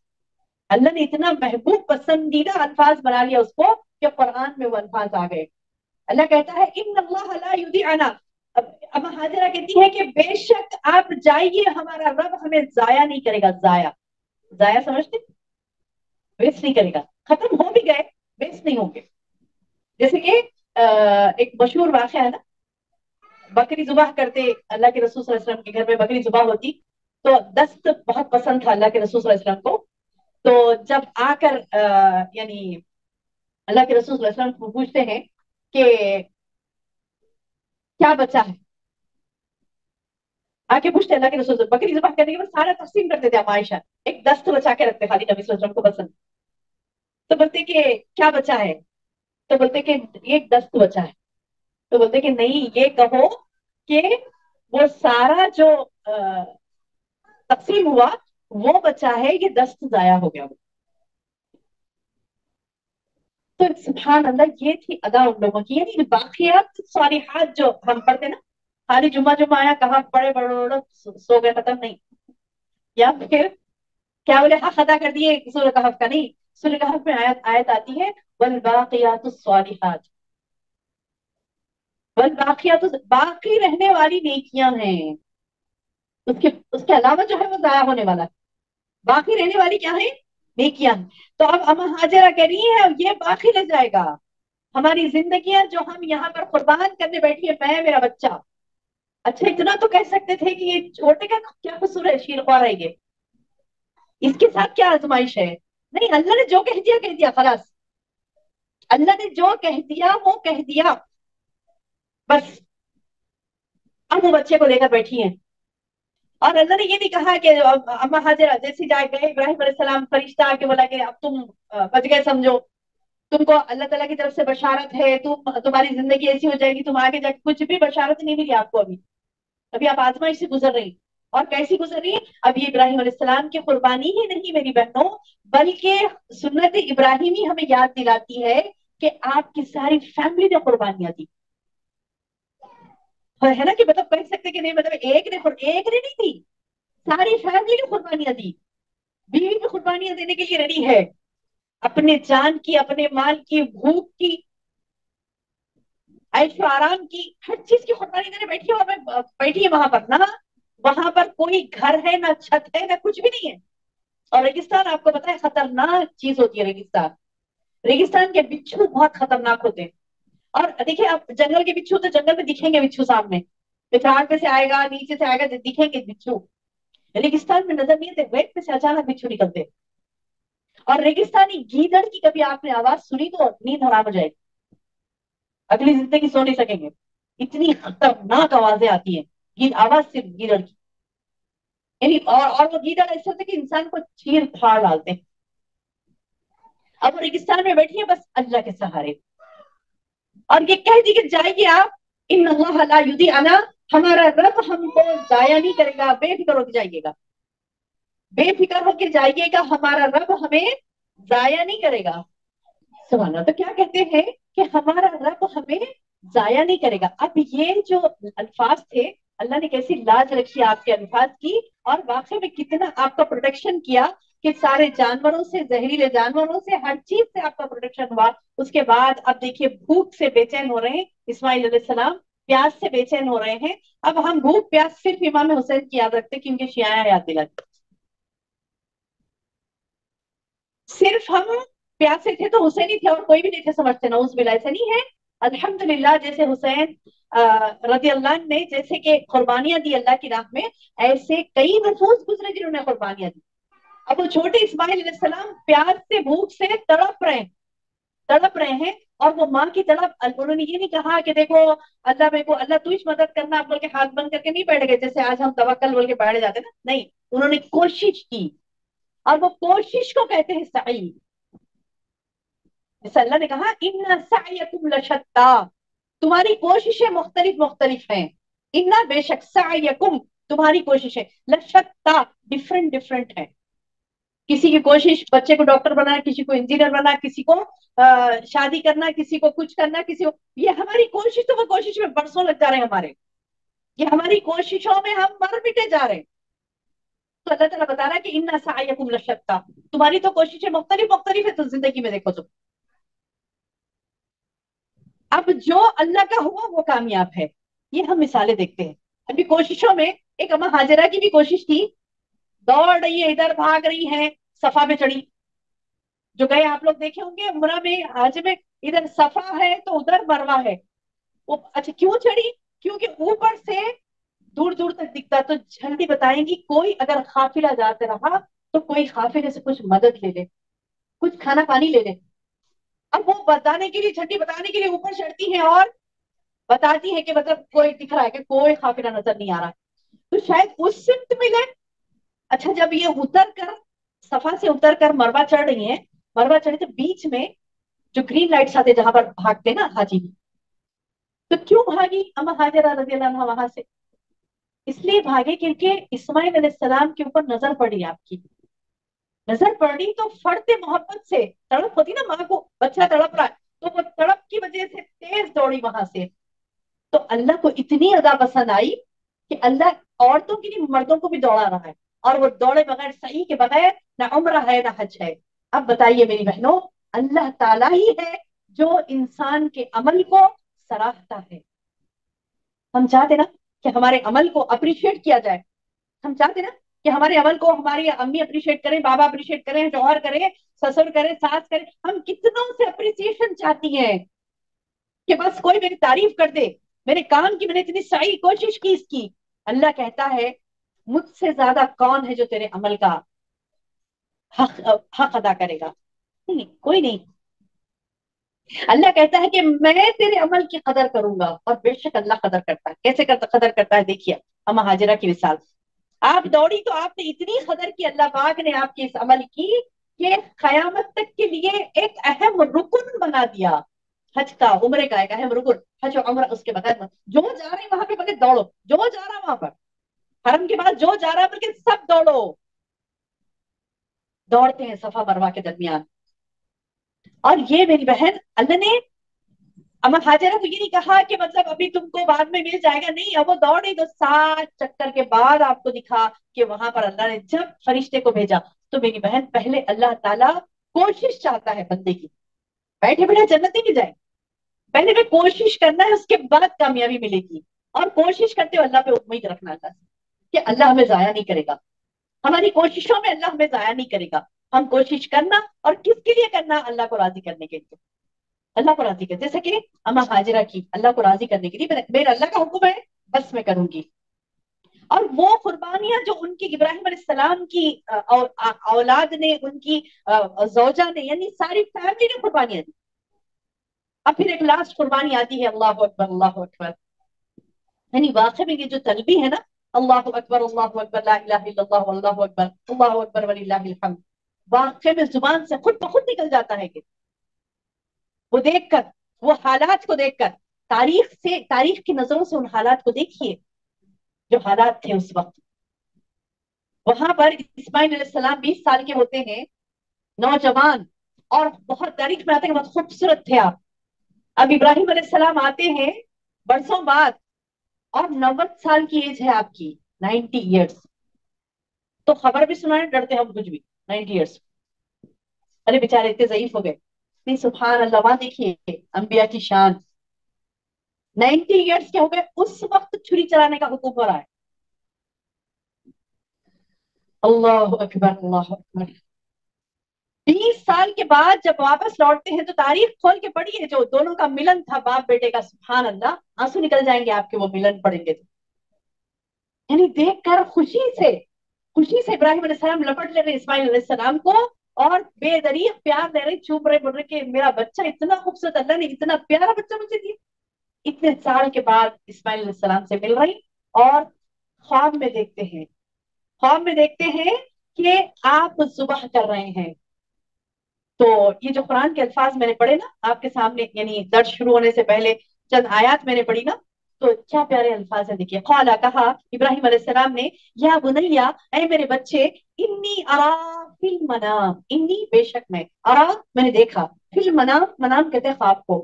اللہ نے اتنا محبوب پسندیدہ الفاظ بنا لیا اس کو کہ قرآن میں وہ الفاظ آ گئے. اللہ کہتا ہے ان اللہ لا یضیعنا. اب حاضرہ کہتی ہے کہ بے شک آپ جائیے، ہمارا رب ہمیں ضائع نہیں کرے گا. ضائع سمجھتے، ویسٹ نہیں کرے گا. ختم ہو بھی گئے ویسٹ نہیں ہوں گے. جیسے کہ ایک مشہور واقعہ ہے نا، بکری ذبح کرتے اللہ کے رسول صلی اللہ علیہ وسلم کے گھر میں بکری ذبح ہوتی تو دست بہت پسند تھا اللہ کے رسول صلی اللہ علیہ وسلم کو. تو جب آ کر یعنی اللہ کے رسول صلی اللہ علیہ وسلم کو پوچھتے ہیں کہ کیا بچا ہے، آ کے پوچھتے اللہ کے رسول بکری ذبح کرنے کے بعد سارا تقسیم کرتے تھے. عائشہ ایک دست بچا کے رکھتے خالی نبی صلی اللہ علیہ وسلم کو پسند. تو بولتے کہ کیا بچا ہے، تو بولتے کہ ایک دست بچا ہے. تو بولتے کہ نہیں، یہ کہو کہ وہ سارا جو تقسیم ہوا وہ بچا ہے، یہ دست ضائع ہو گیا. تو سبحان اللہ یہ تھی ادا ان لوگوں کی. یعنی باقیات صالحات جو ہم پڑھتے نا، خالی جمعہ آیا کہاں پڑے بڑے سو گئے ختم نہیں، یا پھر کیا بولے حق ادا کر دیے سورہ کہف کا نہیں. سورہ کہف میں آیت آتی ہے والباقیات الصالحات، والباقیات باقی رہنے والی نیکیاں ہیں. اس کے علاوہ جو ہے وہ ضائع ہونے والا ہے. باقی رہنے والی کیا ہے؟ نیکیاں. تو اب اما ہاجرہ کہہ رہی ہے یہ باقی رہ جائے گا. ہماری زندگیاں جو ہم یہاں پر قربان کرنے بیٹھی ہے، میں میرا بچہ. اچھا اتنا تو کہہ سکتے تھے کہ یہ چھوٹے کا کیا قصور ہے، شیر خوار ہے یہ، اس کے ساتھ کیا آزمائش ہے. نہیں، اللہ نے جو کہہ دیا خلاص. اللہ نے جو کہہ دیا وہ کہہ دیا بس. اب وہ بچے کو لے کر بیٹھی ہیں، اور اللہ نے یہ بھی کہا کہ اما حاجرہ جیسے جائے گئے ابراہیم علیہ السلام فرشتہ آ کے بولا کہ اب تم بچ گئے سمجھو، تم کو اللہ تعالیٰ کی طرف سے بشارت ہے، تمہاری زندگی ایسی ہو جائے گی، تم آگے جا کے کچھ بھی بشارت نہیں ملی آپ کو. ابھی آپ آزمائش سے گزر رہی. اور کیسی گزر رہی ہے؟ اب یہ ابراہیم علیہ السلام کی قربانی ہی نہیں میری بہنوں، بلکہ سنت ابراہیمی ہمیں یاد دلاتی ہے کہ آپ کی ساری فیملی نے قربانیاں دی. ہے نا، کہ مطلب کہہ سکتے کہ نہیں، مطلب ایک نے نہیں تھی، ساری فیملی نے قربانیاں دی. بیوی بھی قربانیاں دینے کے لیے ریڈی ہے، اپنے جان کی، اپنے مال کی، بھوک کی، عیش و آرام کی، ہر چیز کی قربانی دینے بیٹھی ہے، اور میں بیٹھی ہے وہاں پر نا، وہاں پر کوئی گھر ہے نہ چھت ہے نہ کچھ بھی نہیں ہے. اور ریگستان آپ کو پتا ہے خطرناک چیز ہوتی ہے ریگستان. ریگستان کے بچھو بہت خطرناک ہوتے ہیں. اور دیکھیں آپ جنگل کے بچھو تو جنگل میں دکھیں گے بچھو سامنے، پہاڑ پہ سے آئے گا، نیچے سے آئے گا، دکھیں گے بچھو. ریگستان میں نظر نہیں آتے، ویٹ پہ سے اچانک بچھو نکلتے. اور ریگستانی گیدڑ کی کبھی آپ نے آواز سنی تو نیند حرام ہو جائے گی، اگلی زندگی سو نہیں سکیں گے، اتنی خطرناک آوازیں آتی ہیں آواز صرف گیدڑ کی. یعنی اور وہ گیدڑ ایسے ہوتے کہ انسان کو چیر پھاڑ ڈالتے ہیں. اب ریگستان میں بیٹھی ہے بس اللہ کے سہارے، اور یہ کہہ دی کہ جائیے آپ، ان اللہ لا یضیعنا، ہمارا رب ہم کو ضائع نہیں کرے گا، بے فکر ہو کے جائیے گا، بے فکر ہو کے جائیے گا، ہمارا رب ہمیں ضائع نہیں کرے گا. سبحان اللہ. تو کیا کہتے ہیں کہ ہمارا رب ہمیں ضائع نہیں کرے گا. اب یہ جو الفاظ تھے، اللہ نے کیسی لاج رکھی آپ کے الفاظ کی، اور واقعی میں کتنا آپ کا پروٹیکشن کیا کہ سارے جانوروں سے، زہریلے جانوروں سے، ہر چیز سے آپ کا پروٹیکشن ہوا. اس کے بعد اب دیکھیے بھوک سے بے چین ہو رہے ہیں اسماعیل علیہ السلام، پیاس سے بے چین ہو رہے ہیں. اب ہم بھوک پیاس صرف امام حسین کی یاد رکھتے کیونکہ شیعہ یاد دلاتے، صرف ہم پیاسے تھے تو حسین ہی تھے اور کوئی بھی نہیں تھے سمجھتے، نعوذ باللہ ایسا نہیں ہے. الحمدللہ جیسے حسین رضی اللہ عنہ نے جیسے کہ قربانیاں دی اللہ کی راہ میں، ایسے کئی نفوس گزرے جنہوں نے قربانیاں دی. اب وہ چھوٹے اسماعیل علیہ السلام پیاس سے، بھوک سے تڑپ رہے ہیں. اور وہ ماں کی طرف انہوں نے یہ نہیں کہا کہ دیکھو اللہ میرے کو، اللہ تو ہی مدد کرنا بول کے ہاتھ بند کر کے نہیں بیٹھ گئے جیسے آج ہم توکل بول کے بیٹھ جاتے نا، نہیں، انہوں نے کوشش کی. اور وہ کوشش کو کہتے ہیں سعی. جیسے اللہ نے کہا ان سعیکم لشتیٰ، تمہاری کوششیں مختلف مختلف ہیں. ان بے شک سعیکم، تمہاری کوششیں، لشتیٰ، ڈفرنٹ ڈفرنٹ ہے. کسی کی کوشش بچے کو ڈاکٹر بنانا، کسی کو انجینئر بنانا، کسی کو شادی کرنا، کسی کو کچھ کرنا، کسی کو، یہ ہماری کوشش تو وہ کوشش میں برسوں لگ جا رہے ہیں ہمارے، یہ ہماری کوششوں میں ہم مر مٹے جا رہے ہیں. تو اللہ تعالیٰ بتا رہا ہے کہ ان سعیکم لشتیٰ، تمہاری تو کوششیں مختلف مختلف ہے. تو زندگی میں دیکھو تو اب جو اللہ کا ہوا وہ کامیاب ہے. یہ ہم مثالیں دیکھتے ہیں ابھی کوششوں میں. ایک اما ہاجرہ کی بھی کوشش تھی، دوڑ رہی ہے، ادھر بھاگ رہی ہے، صفا پہ چڑھی. جو گئے آپ لوگ دیکھے ہوں گے عمرہ میں، حج میں، ادھر صفا ہے تو ادھر مروہ ہے. وہ اچھا کیوں چڑھی؟ کیونکہ اوپر سے دور دور تک دکھتا. تو جلدی بتائیں گی کوئی اگر قافلہ جاتے رہا تو کوئی قافلے سے کچھ مدد لے لے، کچھ کھانا پانی لے لے. اب وہ بتانے کے لیے، چھٹی بتانے کے لیے اوپر چڑھتی ہیں اور بتاتی ہے کہ مطلب کوئی دکھ رہا ہے کہ کوئی قافلہ نظر نہیں آ رہا. تو شاید اس سمت میں گئے. اچھا جب یہ اتر کر، صفا سے اتر کر مروہ چڑھ رہی ہیں، مروہ چڑھے تو بیچ میں جو گرین لائٹس آتے جہاں پر بھاگتے نا حاجی، تو کیوں بھاگی اما ہاجرہ رضی اللہ عنہا وہاں سے؟ اس لیے بھاگے کیونکہ اسماعیل علیہ السلام کے اوپر نظر پڑی. آپ کی نظر پڑی تو فرتے محبت سے، تڑپ ہوتی نا ماں کو، بچہ تڑپ رہا ہے تو وہ تڑپ کی وجہ سے تیز دوڑی وہاں سے. تو اللہ کو اتنی ادا پسند آئی کہ اللہ عورتوں کی نہیں مردوں کو بھی دوڑا رہا ہے، اور وہ دوڑے بغیر، صحیح کے بغیر، نہ عمرہ ہے نہ حج ہے. اب بتائیے میری بہنوں، اللہ تعالیٰ ہی ہے جو انسان کے عمل کو سراہتا ہے. ہم چاہتے نا کہ ہمارے عمل کو اپریشیٹ کیا جائے، ہم چاہتے نا کہ ہمارے عمل کو ہماری امی اپریشیٹ کریں، بابا اپریشیٹ کریں، جوہر کریں، سسر کریں، ساس کریں. ہم کتنوں سے اپریسیشن چاہتی ہیں کہ بس کوئی میری تعریف کر دے میرے کام کی، میں نے اتنی سعی کوشش کی اس کی. اللہ کہتا ہے مجھ سے زیادہ کون ہے جو تیرے عمل کا حق ادا کرے گا؟ نہیں، کوئی نہیں. اللہ کہتا ہے کہ میں تیرے عمل کی قدر کروں گا، اور بے شک اللہ قدر کرتا ہے. کیسے قدر کرتا ہے؟ دیکھیے اما ہاجرہ کی مثال. آپ دوڑی تو آپ نے اتنی قدر کی، اللہ پاک نے آپ کے اس عمل کی کہ قیامت تک کے لیے ایک اہم رکن بنا دیا. حج کا، عمرے کا ایک اہم رکن، حج و عمرہ. اس کے بغیر جو جا رہے وہاں پہ بغیر دوڑو، جو جا رہا وہاں پر حرم کے بعد جو جا رہا بلکہ سب دوڑو. دوڑتے ہیں صفا مروہ کے درمیان. اور یہ میری بہن، اللہ نے اما ہاجرہ کو یہ نہیں کہا کہ مطلب ابھی تم کو بعد میں مل جائے گا، نہیں. اب وہ دوڑی تو 7 چکر کے بعد آپ کو دکھا کہ وہاں پر اللہ نے جب فرشتے کو بھیجا تو میری بہن پہلے اللہ تعالیٰ کوشش چاہتا ہے بندے کی، بیٹھے بیٹھے جنت نہیں جائے، پہلے میں کوشش کرنا ہے، اس کے بعد کامیابی ملے گی. اور کوشش کرتے ہو اللہ پہ امید رکھنا اللہ سے کہ اللہ ہمیں ضائع نہیں کرے گا، ہماری کوششوں میں اللہ ہمیں ضائع نہیں کرے گا. ہم کوشش کرنا، اور کس کے لیے کرنا؟ اللہ کو راضی کرنے کے لیے. اللہ کو راضی کر، جیسے کہ اما ہاجرہ کی اللہ کو راضی کرنے کے لیے میرا اللہ کا حکم ہے بس میں کروں گی. اور وہ قربانیاں جو ان کی ابراہیم علیہ السلام کی اولاد نے، ان کی زوجہ نے، یعنی ساری فیملی نے قربانیاں دی. اب پھر ایک لاسٹ قربانی آتی ہے، اللہ اکبر اللہ اکبر. یعنی واقعی میں یہ جو تلبیہ ہے نا، اللہ اکبر لا الہ الا اللہ اللہ اکبر وللہ الحمد، واقعی میں زبان سے خود بخود نکل جاتا ہے. کہ وہ دیکھ کر، وہ حالات کو دیکھ کر، تاریخ کی نظروں سے ان حالات کو دیکھیے جو حالات تھے اس وقت. وہاں پر اسماعیل علیہ السلام 20 سال کے ہوتے ہیں، نوجوان، اور بہت تاریخ میں آتے ہیں بہت خوبصورت تھے آپ. اب ابراہیم علیہ السلام آتے ہیں برسوں بعد، اور 90 سال کی ایج ہے آپ کی، 90 ایئرس. تو خبر بھی سنانے ڈرتے ہم کچھ بھی، 90 ایئرس، ارے بیچارے اتنے ضعیف ہو گئے. نہیں سبحان اللہ، وہاں دیکھیے انبیاء کی شان. 90 ایئرس کے ہو گئے، اس وقت چھری چلانے کا حکم ہو رہا ہے. اللہ اکبر اللہ اکبر. 20 سال کے بعد جب واپس لوٹتے ہیں تو تاریخ کھول کے پڑھیے جو دونوں کا ملن تھا باپ بیٹے کا، سبحان اللہ، آنسو نکل جائیں گے آپ کے وہ ملن پڑھیں گے تو. یعنی دیکھ کر خوشی سے ابراہیم علیہ السلام لپٹ لے رہے اسماعیل علیہ السلام کو، اور بے دریغ پیار دے رہے، چوپ رہے، بول رہے کہ میرا بچہ اتنا خوبصورت، اللہ نے اتنا پیارا بچہ مجھے دیا. اتنے سال کے بعد اسماعیل علیہ السلام سے مل رہی، اور خواب میں دیکھتے ہیں کہ آپ ذبح کر رہے ہیں. تو یہ جو قرآن کے الفاظ میں نے پڑھے نا آپ کے سامنے، یعنی درس شروع ہونے سے پہلے چند آیات میں نے پڑھی نا، تو کیا پیارے الفاظ ہیں. دیکھیے، قالا، کہا ابراہیم علیہ السلام نے، یا بنیا، اے میرے بچے، انی ارا فی المنام، انی بے شک میں، ارا میں نے دیکھا، فی المنام، منام کہتے ہیں خواب کو،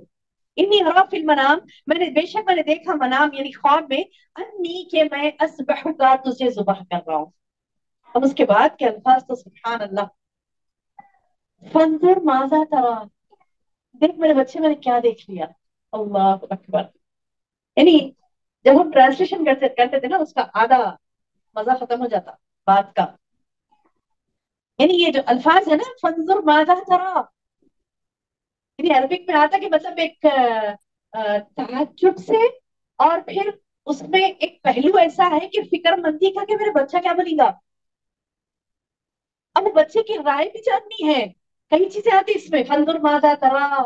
انی ارا فی المنام، بے شک میں نے دیکھا منام یعنی خواب میں، انی کہ میں اصبحک تجھے ذبح کر رہا ہوں. اب اس کے بعد کے الفاظ تو سبحان اللہ. فانظر ماذا ترى، دیکھ میرے بچے میں نے کیا دیکھ لیا. اللہ اکبر. یعنی جب ہم ٹرانسلیشن کرتے تھے نا، اس کا آدھا مزہ ختم ہو جاتا بات کا. یعنی یہ جو الفاظ ہے نا، فانظر ماذا ترى، یعنی عربک میں آتا کہ مطلب ایک تعجب سے، اور پھر اس میں ایک پہلو ایسا ہے کہ فکر مندی کا کہ میرا بچہ کیا بولے گا. اب وہ بچے کی رائے بھی جاننی ہے، کئی چیزیں آتی اس میں. فانظر ماذا ترى،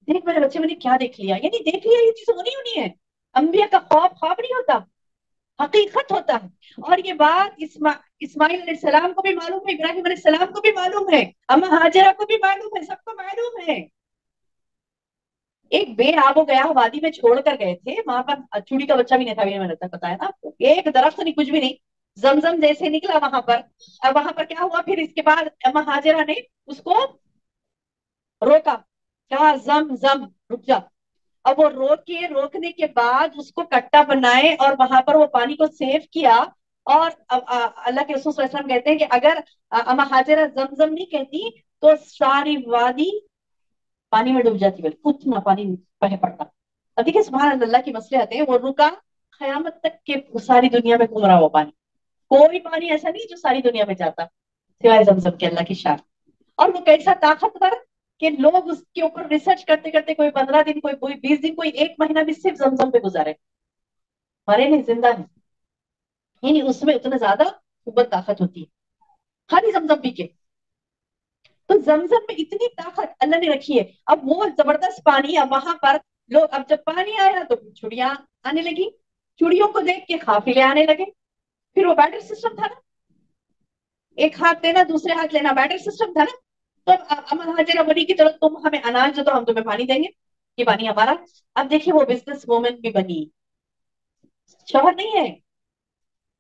دیکھ میرے بچے میں نے کیا دیکھ لیا. یعنی دیکھ لیا یہ چیز ہونی ہے. انبیاء کا خواب نہیں ہوتا، حقیقت ہوتا ہے. اور یہ بات اسماعیل علیہ السلام کو بھی معلوم ہے، ابراہیم علیہ السلام کو بھی معلوم ہے، اما ہاجرہ کو بھی معلوم ہے، سب کو معلوم ہے. ایک بے آب و گیا وادی میں چھوڑ کر گئے تھے، وہاں پر چوڑی کا بچہ بھی نہیں تھا، میں نے بتایا نا آپ کو، ایک درخت نہیں، کچھ بھی نہیں. زمزم جیسے نکلا وہاں پر. اب وہاں پر کیا ہوا پھر اس کے بعد، اما ہاجرہ نے اس کو روکا، کہا زم زم رک جا. اب وہ روکنے کے بعد اس کو کٹا بنائے، اور وہاں پر وہ پانی کو سیو کیا. اور اللہ کے رسول صلی اللہ علیہ وسلم کہتے ہیں کہ اگر اما ہاجرہ زمزم نہیں کہتی تو ساری وادی پانی میں ڈوب جاتی، اتنا پانی بہ پڑتا. اب دیکھیے سبحان اللہ کی مسئلے آتے ہیں. وہ رکا قیامت تک کہ ساری دنیا میں گھوم رہا وہ پانی. کوئی پانی ایسا نہیں جو ساری دنیا میں جاتا سوائے زمزم کے، اللہ کی شان. اور وہ کیسا طاقتور کہ لوگ اس کے اوپر ریسرچ کرتے کرتے کوئی 15 دن، کوئی 20 دن، کوئی 1 مہینہ بھی صرف زمزم پہ گزارے، مرے نہیں زندہ ہے. یعنی اس میں اتنا زیادہ قوت طاقت ہوتی ہے. خالی زمزم پی کے، تو زمزم میں اتنی طاقت اللہ نے رکھی ہے. اب وہ زبردست پانی، اب وہاں پر لوگ، اب جب پانی آیا تو چڑیاں آنے لگی، چڑیوں کو دیکھ کے قافلے آنے لگے. پھر وہ بیٹر سسٹم تھا نا، ایک ہاتھ لینا دوسرے ہاتھ لینا، بیٹر سسٹم تھا نا. تو اما ہاجرہ بولی کہ چلو تم ہمیں اناج دو تو ہم تمہیں پانی دیں گے، یہ پانی ہمارا. اب دیکھیے وہ بزنس وومن بھی بنی، شوہر نہیں ہے.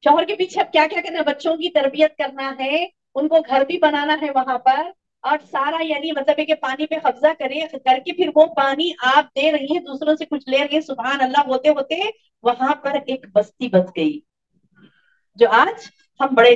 شوہر کے پیچھے اب کیا کیا کرنا ہے، بچوں کی تربیت کرنا ہے، ان کو گھر بھی بنانا ہے وہاں پر، اور سارا یعنی مطلب ہے کہ پانی پہ قبضہ کر کے پھر وہ پانی آپ دے رہی ہیں، دوسروں سے کچھ لے رہی ہیں. سبحان اللہ. ہوتے ہوتے وہاں پر ایک بستی بس گئی جو آج ہم بڑے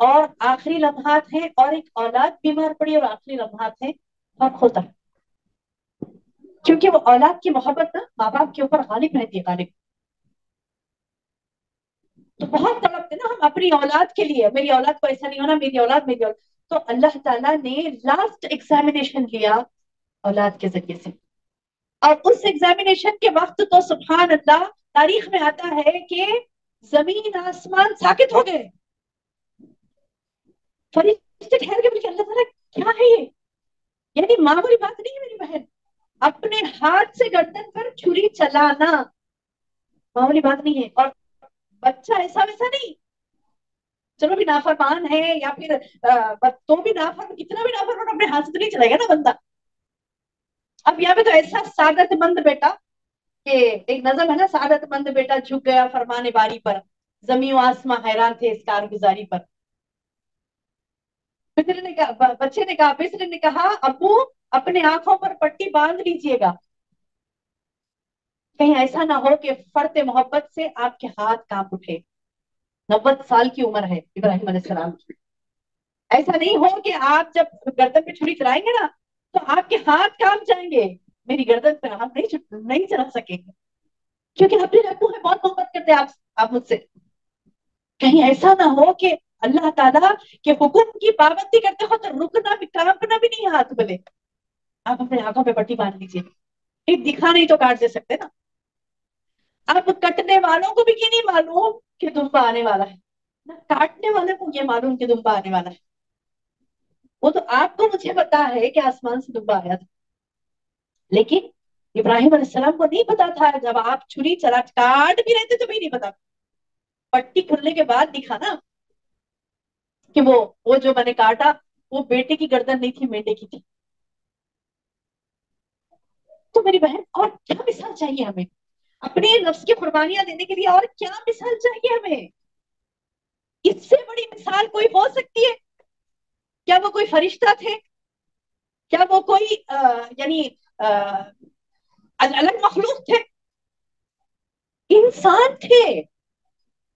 اور آخری لمحات ہیں، اور ایک اولاد بیمار پڑی اور آخری لمحات ہیں، فرق ہوتا ہے. کیونکہ وہ اولاد کی محبت نا ماں باپ کے اوپر غالب رہتی ہے، غالب. تو بہت تڑپتے نا ہم اپنی اولاد کے لیے، میری اولاد کو ایسا نہیں ہونا، میری اولاد میری اولاد. تو اللہ تعالیٰ نے لاسٹ ایگزامینیشن لیا اولاد کے ذریعے سے. اور اس ایگزامینیشن کے وقت تو سبحان اللہ تاریخ میں آتا ہے کہ زمین آسمان ساکت ہو گئے. فرشتے ٹھہر کے بولے کہ اللہ تعالیٰ کیا ہے یہ؟ یعنی معمولی بات نہیں ہے میری بہن، اپنے ہاتھ سے گردن پر چھری چلانا معمولی بات نہیں ہے. اور بچہ ایسا ویسا نہیں، چلو بھی نافرمان ہے یا پھر تو بھی نافرمان، کتنا بھی نافرمان اپنے ہاتھ سے تو نہیں چلائے گا نا بندہ. اب یہاں پہ تو ایسا سعادت مند بیٹا کہ ایک نظم ہے نا، سعادت مند بیٹا جھک گیا فرمانے باری پر، زمین و آسماں حیران تھے اس کارگزاری پر. بچے نے کہا، بسر نے کہا ابو اپنے آنکھوں پر پٹی باندھ لیجئے گا، کہیں ایسا نہ ہو کہ فرط محبت سے آپ کے ہاتھ کانپ اٹھے. 90 سال کی عمر ہے ابراہیم علیہ السلام کی. ایسا نہیں ہو کہ آپ جب گردن پہ چھری چلائیں گے نا تو آپ کے ہاتھ کانپ جائیں گے، میری گردن پہ آپ نہیں چلا سکیں گے، کیونکہ اپنے ابو میں بہت محبت کرتے آپ مجھ سے. کہیں ایسا نہ ہو کہ اللہ تعالیٰ کے حکم کی پابندی کرتے ہو تو رکنا بھی کانپنا بھی نہیں ہاتھ بلے. آپ اپنے آنکھوں پہ پٹی باندھ لیجیے، دکھا نہیں تو کاٹ دے سکتے نا. اب کٹنے والوں کو بھی یہ نہیں معلوم کہ دمبا آنے والا ہے، نہ کاٹنے والے کو یہ معلوم کہ دمبا آنے والا ہے. وہ تو آپ کو مجھے پتا ہے کہ آسمان سے دمبا آیا تھا، لیکن ابراہیم علیہ السلام کو نہیں پتا تھا. جب آپ چھری چلا کاٹ بھی رہے تھے تو بھی نہیں پتا. پٹی کھلنے کے بعد دکھا نا کہ وہ جو میں نے کاٹا وہ بیٹے کی گردن نہیں تھی، بیٹے کی تھی. تو میری بہن اور کیا مثال چاہیے ہمیں اپنے نفس کی قربانیاں دینے کے لیے؟ اور کیا مثال چاہیے ہمیں؟ اس سے بڑی مثال کوئی ہو سکتی ہے؟ کیا وہ کوئی فرشتہ تھے؟ کیا وہ کوئی یعنی الگ مخلوق تھے؟ انسان تھے.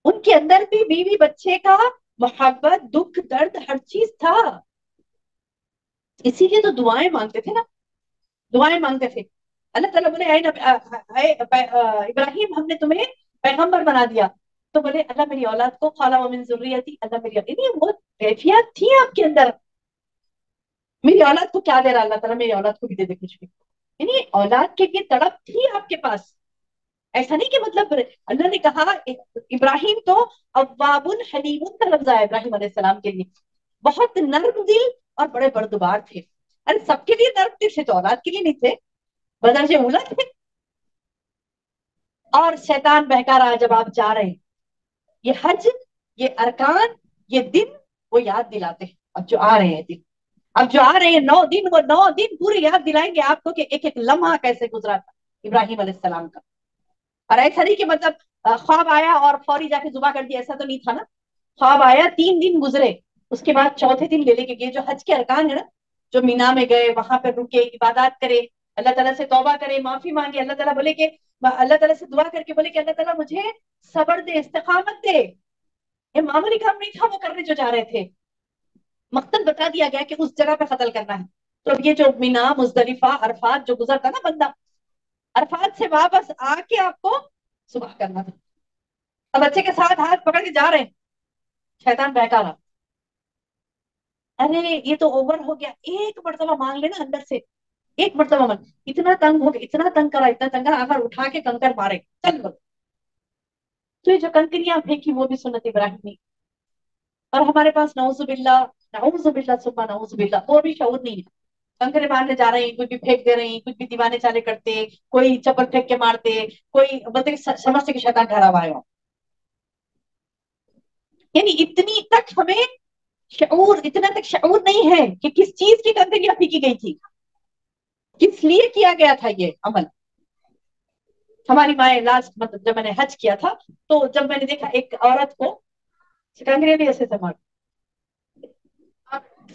ان کے اندر بھی بیوی بچے کا محبت، دکھ، درد، ہر چیز تھا. اسی لیے تو دعائیں مانگتے تھے نا، دعائیں مانگتے تھے. اللہ تعالیٰ بولے اے ابراہیم ہم نے تمہیں پیغمبر بنا دیا. تو بولے اللہ میری اولاد کو، خالا ومن ذریتی، اللہ میری اولاد. وہ کیفیات تھی آپ کے اندر. میری اولاد کو کیا دے رہا اللہ تعالیٰ؟ میری اولاد کو بھی دے دے کچھ بھی. یعنی اولاد کے لیے تڑپ تھی آپ کے پاس. ایسا نہیں کہ مطلب اللہ نے کہا ابراہیم تو اواب حلیم کا لفظ ہے ابراہیم علیہ السلام کے لیے، بہت نرم دل اور بڑے بردبار تھے. ارے سب کے لیے نرم دل تھے تو اولاد کے لیے نہیں تھے، بدرجہ اولا تھے. اور شیطان بہکا رہا جب آپ جا رہے ہیں. یہ حج، یہ ارکان، یہ دن وہ یاد دلاتے ہیں. اب جو آ رہے ہیں دن، اب جو آ رہے ہیں 9 دن، وہ 9 دن پورے یاد دلائیں گے آپ کو کہ ایک ایک لمحہ کیسے گزرا تھا ابراہیم علیہ السلام کا. اور ایسا نہیں کہ مطلب خواب آیا اور فوری جا کے ذبح کر دیا، ایسا تو نہیں تھا نا. خواب آیا، 3 دن گزرے، اس کے بعد چوتھے دن لے کے گئے. جو حج کے ارکان ہے نا، جو مینا میں گئے، وہاں پہ رکے، عبادات کرے، اللہ تعالیٰ سے توبہ کرے، معافی مانگے. اللہ تعالیٰ بولے کہ اللہ تعالیٰ سے دعا کر کے بولے کہ اللہ تعالیٰ مجھے صبر دے، استقامت دے. یہ معمولی کام نہیں تھا وہ کرنے جو جا رہے تھے. مقصد بتا دیا گیا کہ اس جگہ پہ قتل کرنا ہے. تو اب یہ جو مینا، مزدلفہ، عرفات جو گزرتا نا بندہ، عرفات سے واپس آ کے آپ کو صبح کرنا تھا. اب بچے کے ساتھ ہاتھ پکڑ کے جا رہے ہیں، شیطان بہکا رہا. ارے یہ تو اوور ہو گیا، ایک مرتبہ مانگ لینا اندر سے، ایک مرتبہ من. اتنا تنگ ہو گیا، اتنا تنگ کرا، اتنا تنگ کرا، آخر اٹھا کے کنکر مارے. چل بول. تو یہ جو کنکریاں پھینکی وہ بھی سنت ابراہیمی. اور ہمارے پاس نعوذ باللہ، نعوذ باللہ ثم نعوذ باللہ، وہ بھی شعور نہیں ہے. کنکرے مارنے جا رہے ہیں، کچھ بھی پھینک دے رہے ہیں، کچھ بھی دیوانے چالے کرتے، کوئی چپل پھینک کے مارتے، کوئی بولتے سمجھتے کہ شیطان گھر آئے ہو. یعنی اتنی تک ہمیں شعور، اتنا تک شعور نہیں ہے کہ کس چیز کی کنکریاں پھینکی گئی تھی، کس لیے کیا گیا تھا یہ عمل. ہماری مائیں لاسٹ مطلب جب میں نے حج کیا تھا تو جب میں نے دیکھا ایک عورت کو کنکریاں بھی ایسے سے مار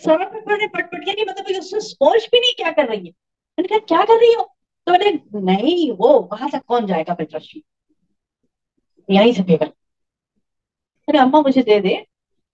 سڑک پہ پڑے پٹ پٹ کے، نہیں مطلب اس میں سوچ بھی نہیں کیا کر رہی ہے. میں نے کہا کیا کر رہی ہو؟ تو میں نے نہیں، وہ وہاں تک کون جائے گا پھر، یہیں سے پھینکا. ارے اماں مجھے دے دے.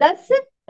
10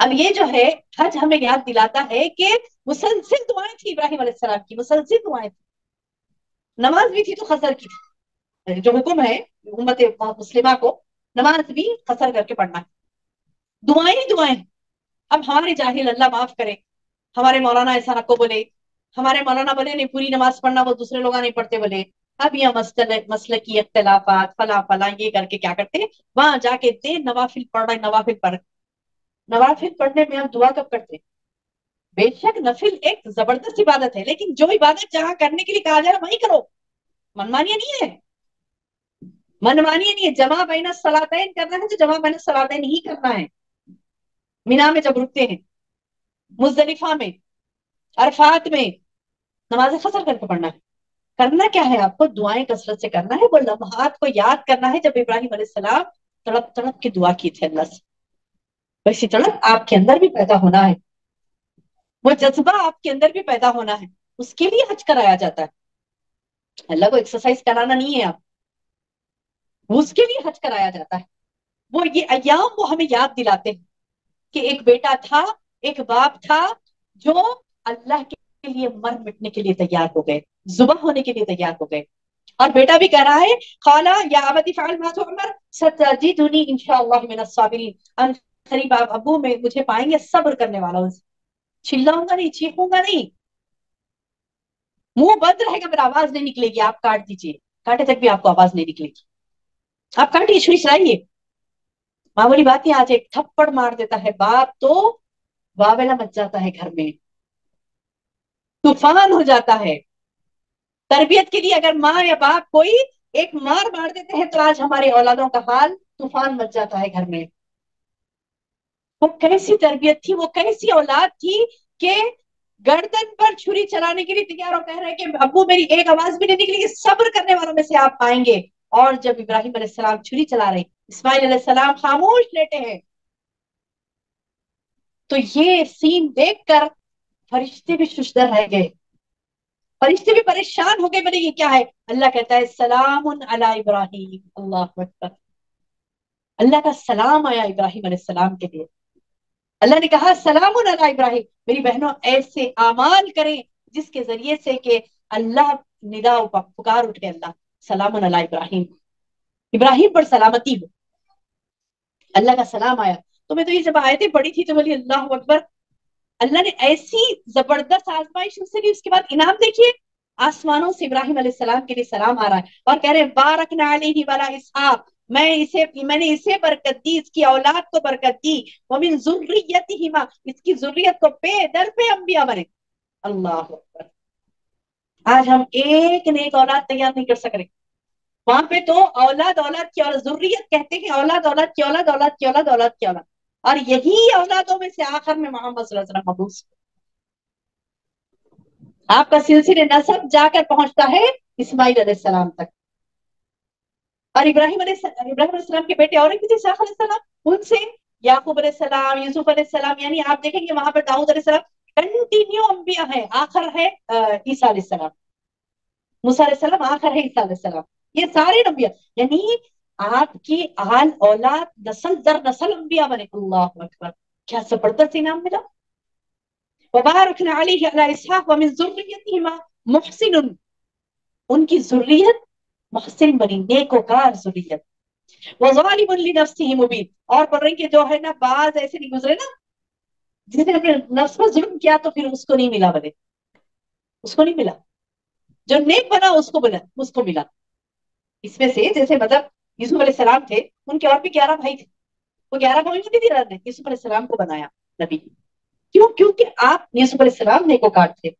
اب یہ جو ہے حج ہمیں یاد دلاتا ہے کہ مسلسل دعائیں تھی ابراہیم علیہ السلام کی، مسلسل دعائیں تھی، نماز بھی تھی تو قصر کی تھی، جو حکم ہے امت مسلمہ کو نماز بھی قصر کر کے پڑھنا ہے، دعائیں ہی دعائیں۔ اب ہمارے جاہل اللہ معاف کرے، ہمارے مولانا ایسا نہ کو بولے، ہمارے مولانا بولے نہیں پوری نماز پڑھنا، وہ دوسرے لوگ نہیں پڑھتے بولے، اب یہ مسئلہ کی اختلافات فلاں فلاں یہ کر کے کیا کرتے ہیں، وہاں جا کے دے نوافل پڑھ رہے، نوافل پڑھ، نوافل پڑھنے میں ہم دعا کب کرتے ہیں؟ بے شک نفل ایک زبردست عبادت ہے، لیکن جو عبادت جہاں کرنے کے لیے کہا جائے وہیں کرو، منمانیاں نہیں ہے، منمانیاں نہیں ہے، جمع بین الصلاتین کرنا ہے تو جمع بین الصلاتین ہی کرنا ہے، مینا میں جب رکتے ہیں، مزدلفہ میں، عرفات میں نماز فجر کر کے پڑھنا ہے، کرنا کیا ہے آپ کو، دعائیں کثرت سے کرنا ہے، وہ لمحات کو یاد کرنا ہے جب ابراہیم علیہ السلام تڑپ تڑپ کے دعا کی تھی اللہ سے، ویسی تڑپ آپ کے اندر بھی پیدا ہونا ہے، وہ جذبہ آپ کے اندر بھی پیدا ہونا ہے، اس کے لیے حج کرایا جاتا ہے، اللہ کو ایکسرسائز کرانا نہیں ہے، آپ اس کے لیے حج کرایا جاتا ہے، وہ یہ ایام وہ ہمیں یاد دلاتے ہیں کہ ایک بیٹا تھا، ایک باپ تھا جو اللہ کے لیے مر مٹنے کے لیے تیار ہو گئے، ذبح ہونے کے لیے تیار ہو گئے، اور بیٹا بھی کہہ رہا ہے قالا یا ابت فعل ما تؤمر ستجدنی انشاءاللہ من الصابرین، ان قریب آپ ابو میں مجھے پائیں گے صبر کرنے والا، چلاؤں گا نہیں، چیخوں گا نہیں، منہ بند رہے گا میرا آواز نہیں نکلے گی، آپ کاٹ دیجیے، کاٹے تک بھی آپ کو آواز نہیں نکلے گی، آپ کاٹیے چلائیے، معمولی بات ہے، آج ایک تھپڑ مار دیتا ہے باپ تو واویلا مچ جاتا ہے گھر میں، طوفان ہو جاتا ہے، تربیت کے لیے اگر ماں یا باپ کوئی ایک مار دیتے ہیں تو آج ہمارے اولادوں کا حال طوفان مچ جاتا ہے گھر میں، وہ کیسی تربیت تھی، وہ کیسی اولاد تھی کہ گردن پر چھری چلانے کے لیے تیار ہو، کہہ رہے کہ ابو میری ایک آواز بھی نہیں نکلے گی، صبر کرنے والوں میں سے آپ پائیں گے، اور جب ابراہیم علیہ السلام چھری چلا رہے، اسماعیل علیہ السلام خاموش لیٹے ہیں، تو یہ سین دیکھ کر فرشتے بھی ششدر رہ گئے، فرشتے بھی پریشان ہو گئے، بولے یہ کیا ہے، اللہ کہتا ہے سلام علی ابراہیم، اللہ اکبر، اللہ کا سلام آیا ابراہیم علیہ السلام کے لیے، اللہ نے کہا سلام علی ابراہیم، میری بہنوں ایسے اعمال کریں جس کے ذریعے سے کہ اللہ ندا پکار اٹھے، اللہ سلام علی ابراہیم، ابراہیم پر سلامتی ہو، اللہ کا سلام آیا، تو میں تو یہ جب آیتیں پڑھی تھی تو بولی اللہ اکبر، اللہ نے ایسی زبردست آزمائش ان سے لی، اس کے بعد انعام دیکھیے، آسمانوں سے ابراہیم علیہ السلام کے لیے سلام آ رہا ہے، اور کہہ رہے ہیں بارکنا علیہ وعلی اسحاق، میں نے اسے برکت دی، اس کی اولاد کو برکت دی، ومن ذریتہما، اس کی ذریت کو پے در پہ انبیاء بنے، اللہ اکبر، آج ہم ایک نیک اولاد تیار نہیں کر سک رہے، وہاں پہ تو اولاد اولاد کی اولاد، ذریت کہتے ہیں اولاد اولاد کی اولاد، اولاد کی اولاد، اولاد کی اولاد، اور یہی اولادوں میں سے آخر میں محمد صلی اللہ علیہ وسلم مبعوث، آپ کا سلسلے نسب جا کر پہنچتا ہے اسماعیل علیہ السلام تک، اور ابراہیم علیہ السلام کے بیٹے اور ایک تھے اسحاق علیہ السلام، ان سے یعقوب علیہ السلام، یوسف علیہ السلام، یعنی آپ دیکھیں گے وہاں پر داؤد علیہ السلام، کنٹینیو انبیاء ہے، آخر ہے عیسیٰ علیہ السلام، موسیٰ علیہ السلام، آخر ہے عیسیٰ علیہ السلام، یہ سارے انبیاء، یعنی آپ کی آل اولاد نسل در نسل انبیاء بنے، اللہ اکبر، کیا زبردست انعام ملا، وبارکنا علیہ علی اسحاق ومن ذریتہما محسن، ان کی ذریت محسن بنی، نیکوکار ذریت، وظالم لنفسہ مبین، اور پڑھ رہی کہ جو ہے نا بعض ایسے نہیں گزرے نا جس نے اپنے نفس پر ظلم کیا تو پھر اس کو نہیں ملا، بنے اس کو نہیں ملا، جو نیک بنا اس کو ملا، اس میں سے جیسے مطلب یوسف علیہ السلام تھے، ان کے اور بھی 11 بھائی تھے، وہ 11 بھائی نہیں تھے، نے یوسف علیہ السلام کو بنایا نبی، کیوں؟ کیونکہ آپ یوسف علیہ السلام نیکوکار تھے،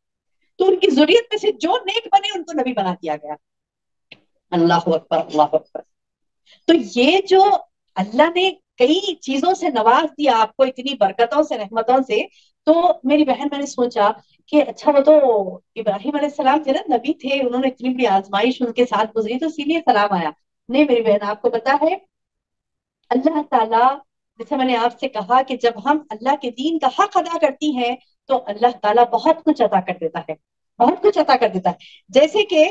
تو ان کی ذریت میں سے جو نیک بنے ان کو نبی بنا دیا گیا، اللہ اکبر، اللہ اکبر، تو یہ جو اللہ نے کئی چیزوں سے نواز دیا آپ کو، اتنی برکتوں سے، رحمتوں سے، تو میری بہن میں نے سوچا کہ اچھا وہ تو ابراہیم علیہ السلام تھے نا، نبی تھے، انہوں نے اتنی بڑی آزمائش ان کے ساتھ گزری تو اسی لیے سلام آیا، نہیں میری بہن آپ کو پتا ہے اللہ تعالیٰ، جیسے میں نے آپ سے کہا کہ جب ہم اللہ کے دین کا حق ادا کرتی ہیں تو اللہ تعالیٰ بہت کچھ عطا کر دیتا ہے، بہت کچھ عطا کر دیتا ہے، جیسے کہ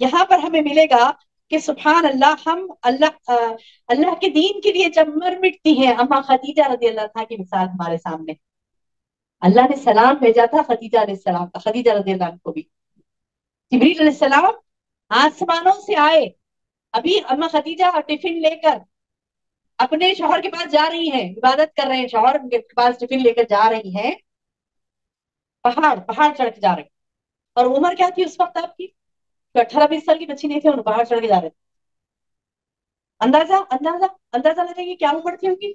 یہاں پر ہمیں ملے گا کہ سبحان اللہ ہم اللہ کے دین کے لیے جب مر مٹتی ہیں. اما خدیجہ رضی اللہ عنہا کی مثال ہمارے سامنے. اللہ نے سلام بھیجا تھا خدیجہ علیہ السلام کا, خدیجہ رضی اللہ عنہ کو بھی. جبریل علیہ السلام آسمانوں سے آئے. ابھی اما خدیجہ ٹفن لے کر اپنے شوہر کے پاس جا رہی ہیں, عبادت کر رہے ہیں, شوہر کے پاس ٹفن لے کر جا رہی ہیں. پہاڑ چڑھ کے جا رہے ہیں. اور عمر کیا تھی اس وقت آپ کی؟ 18-20 سال کی بچی نہیں تھی, انہوں پہاڑ چڑھ کے جا رہے تھے. اندازہ لگائیے کیا عمر تھی ان کی؟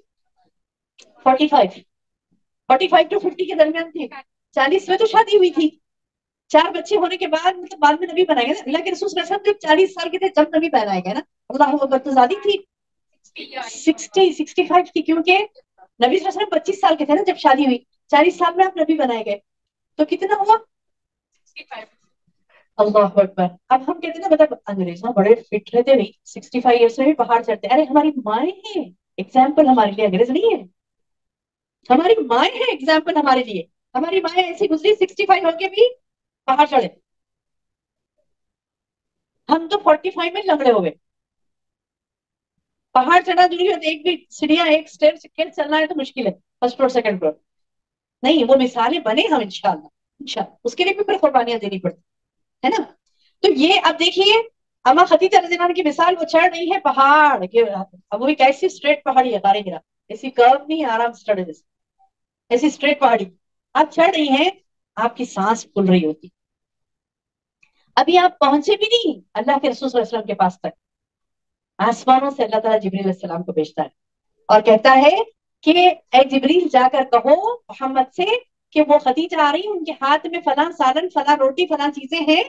45 to 50 کے درمیان تھی. 40 میں تو شادی ہوئی تھی. 4 بچے ہونے کے بعد مطلب بعد میں نبی بنائے گئے نا. اللہ کے رسول صلی اللہ علیہ وسلم جب 40 سال کے تھے جب نبی بنائے گئے نا. اللہ اکبر, تو زیادہ تھی 65 تھی, کیونکہ نبی صلی اللہ علیہ وسلم 25 سال کے تھے نا جب شادی ہوئی. 40 سال میں آپ نبی بنائے گئے, تو کتنا ہوا؟ اللہ اکبر. اب ہم کہتے ہیں نا مطلب انگریزوں بڑے فٹ رہتے نہیں, 65 ایئرس میں بھی پہاڑ چڑھتے. ارے ہماری مائیں ہیں ایگزامپل ہمارے لیے, انگریز نہیں ہے. ہماری مائیں ہیں ایگزامپل ہمارے لیے. ہماری مائیں ایسی گزری 65 ہو کے بھی پہاڑ چڑھے. ہم تو 45 میں لنگڑے ہو گئے. پہاڑ چڑھنا ضروری ہے, ایک بھی سیڑھیاں ایک اسٹیپ چلنا ہے تو مشکل ہے, فرسٹ فلور سیکنڈ فلور نہیں. وہ مثالیں بنے ہم انشاءاللہ اس کے لیے بھی پھر قربانیاں دینی پڑتی ہے نا. تو یہ اب دیکھیے اما خدیجہ رضی اللہ عنہا کی مثال, وہ چڑھ رہی ہے پہاڑ. اب وہ ایک ایسی اسٹریٹ پہاڑی ہے, غار ہرا ایسی کرو نہیں, آرام سے چڑھے جیسے ایسی اسٹریٹ پہاڑی. آپ چڑھ رہی ہیں, آپ کی سانس پھول رہی ہوتی. ابھی آپ پہنچے بھی نہیں اللہ کے رسول صلی اللہ علیہ وسلم کے پاس تک, آسمانوں سے اللہ تعالیٰ جبریل علیہ السلام کو بھیجتا ہے اور کہتا ہے کہ اے جبریل جا کر کہو محمد سے کہ وہ خدیجہ آ رہی ہیں, ان کے ہاتھ میں فلاں سالن, فلاں روٹی, فلاں چیزیں ہیں,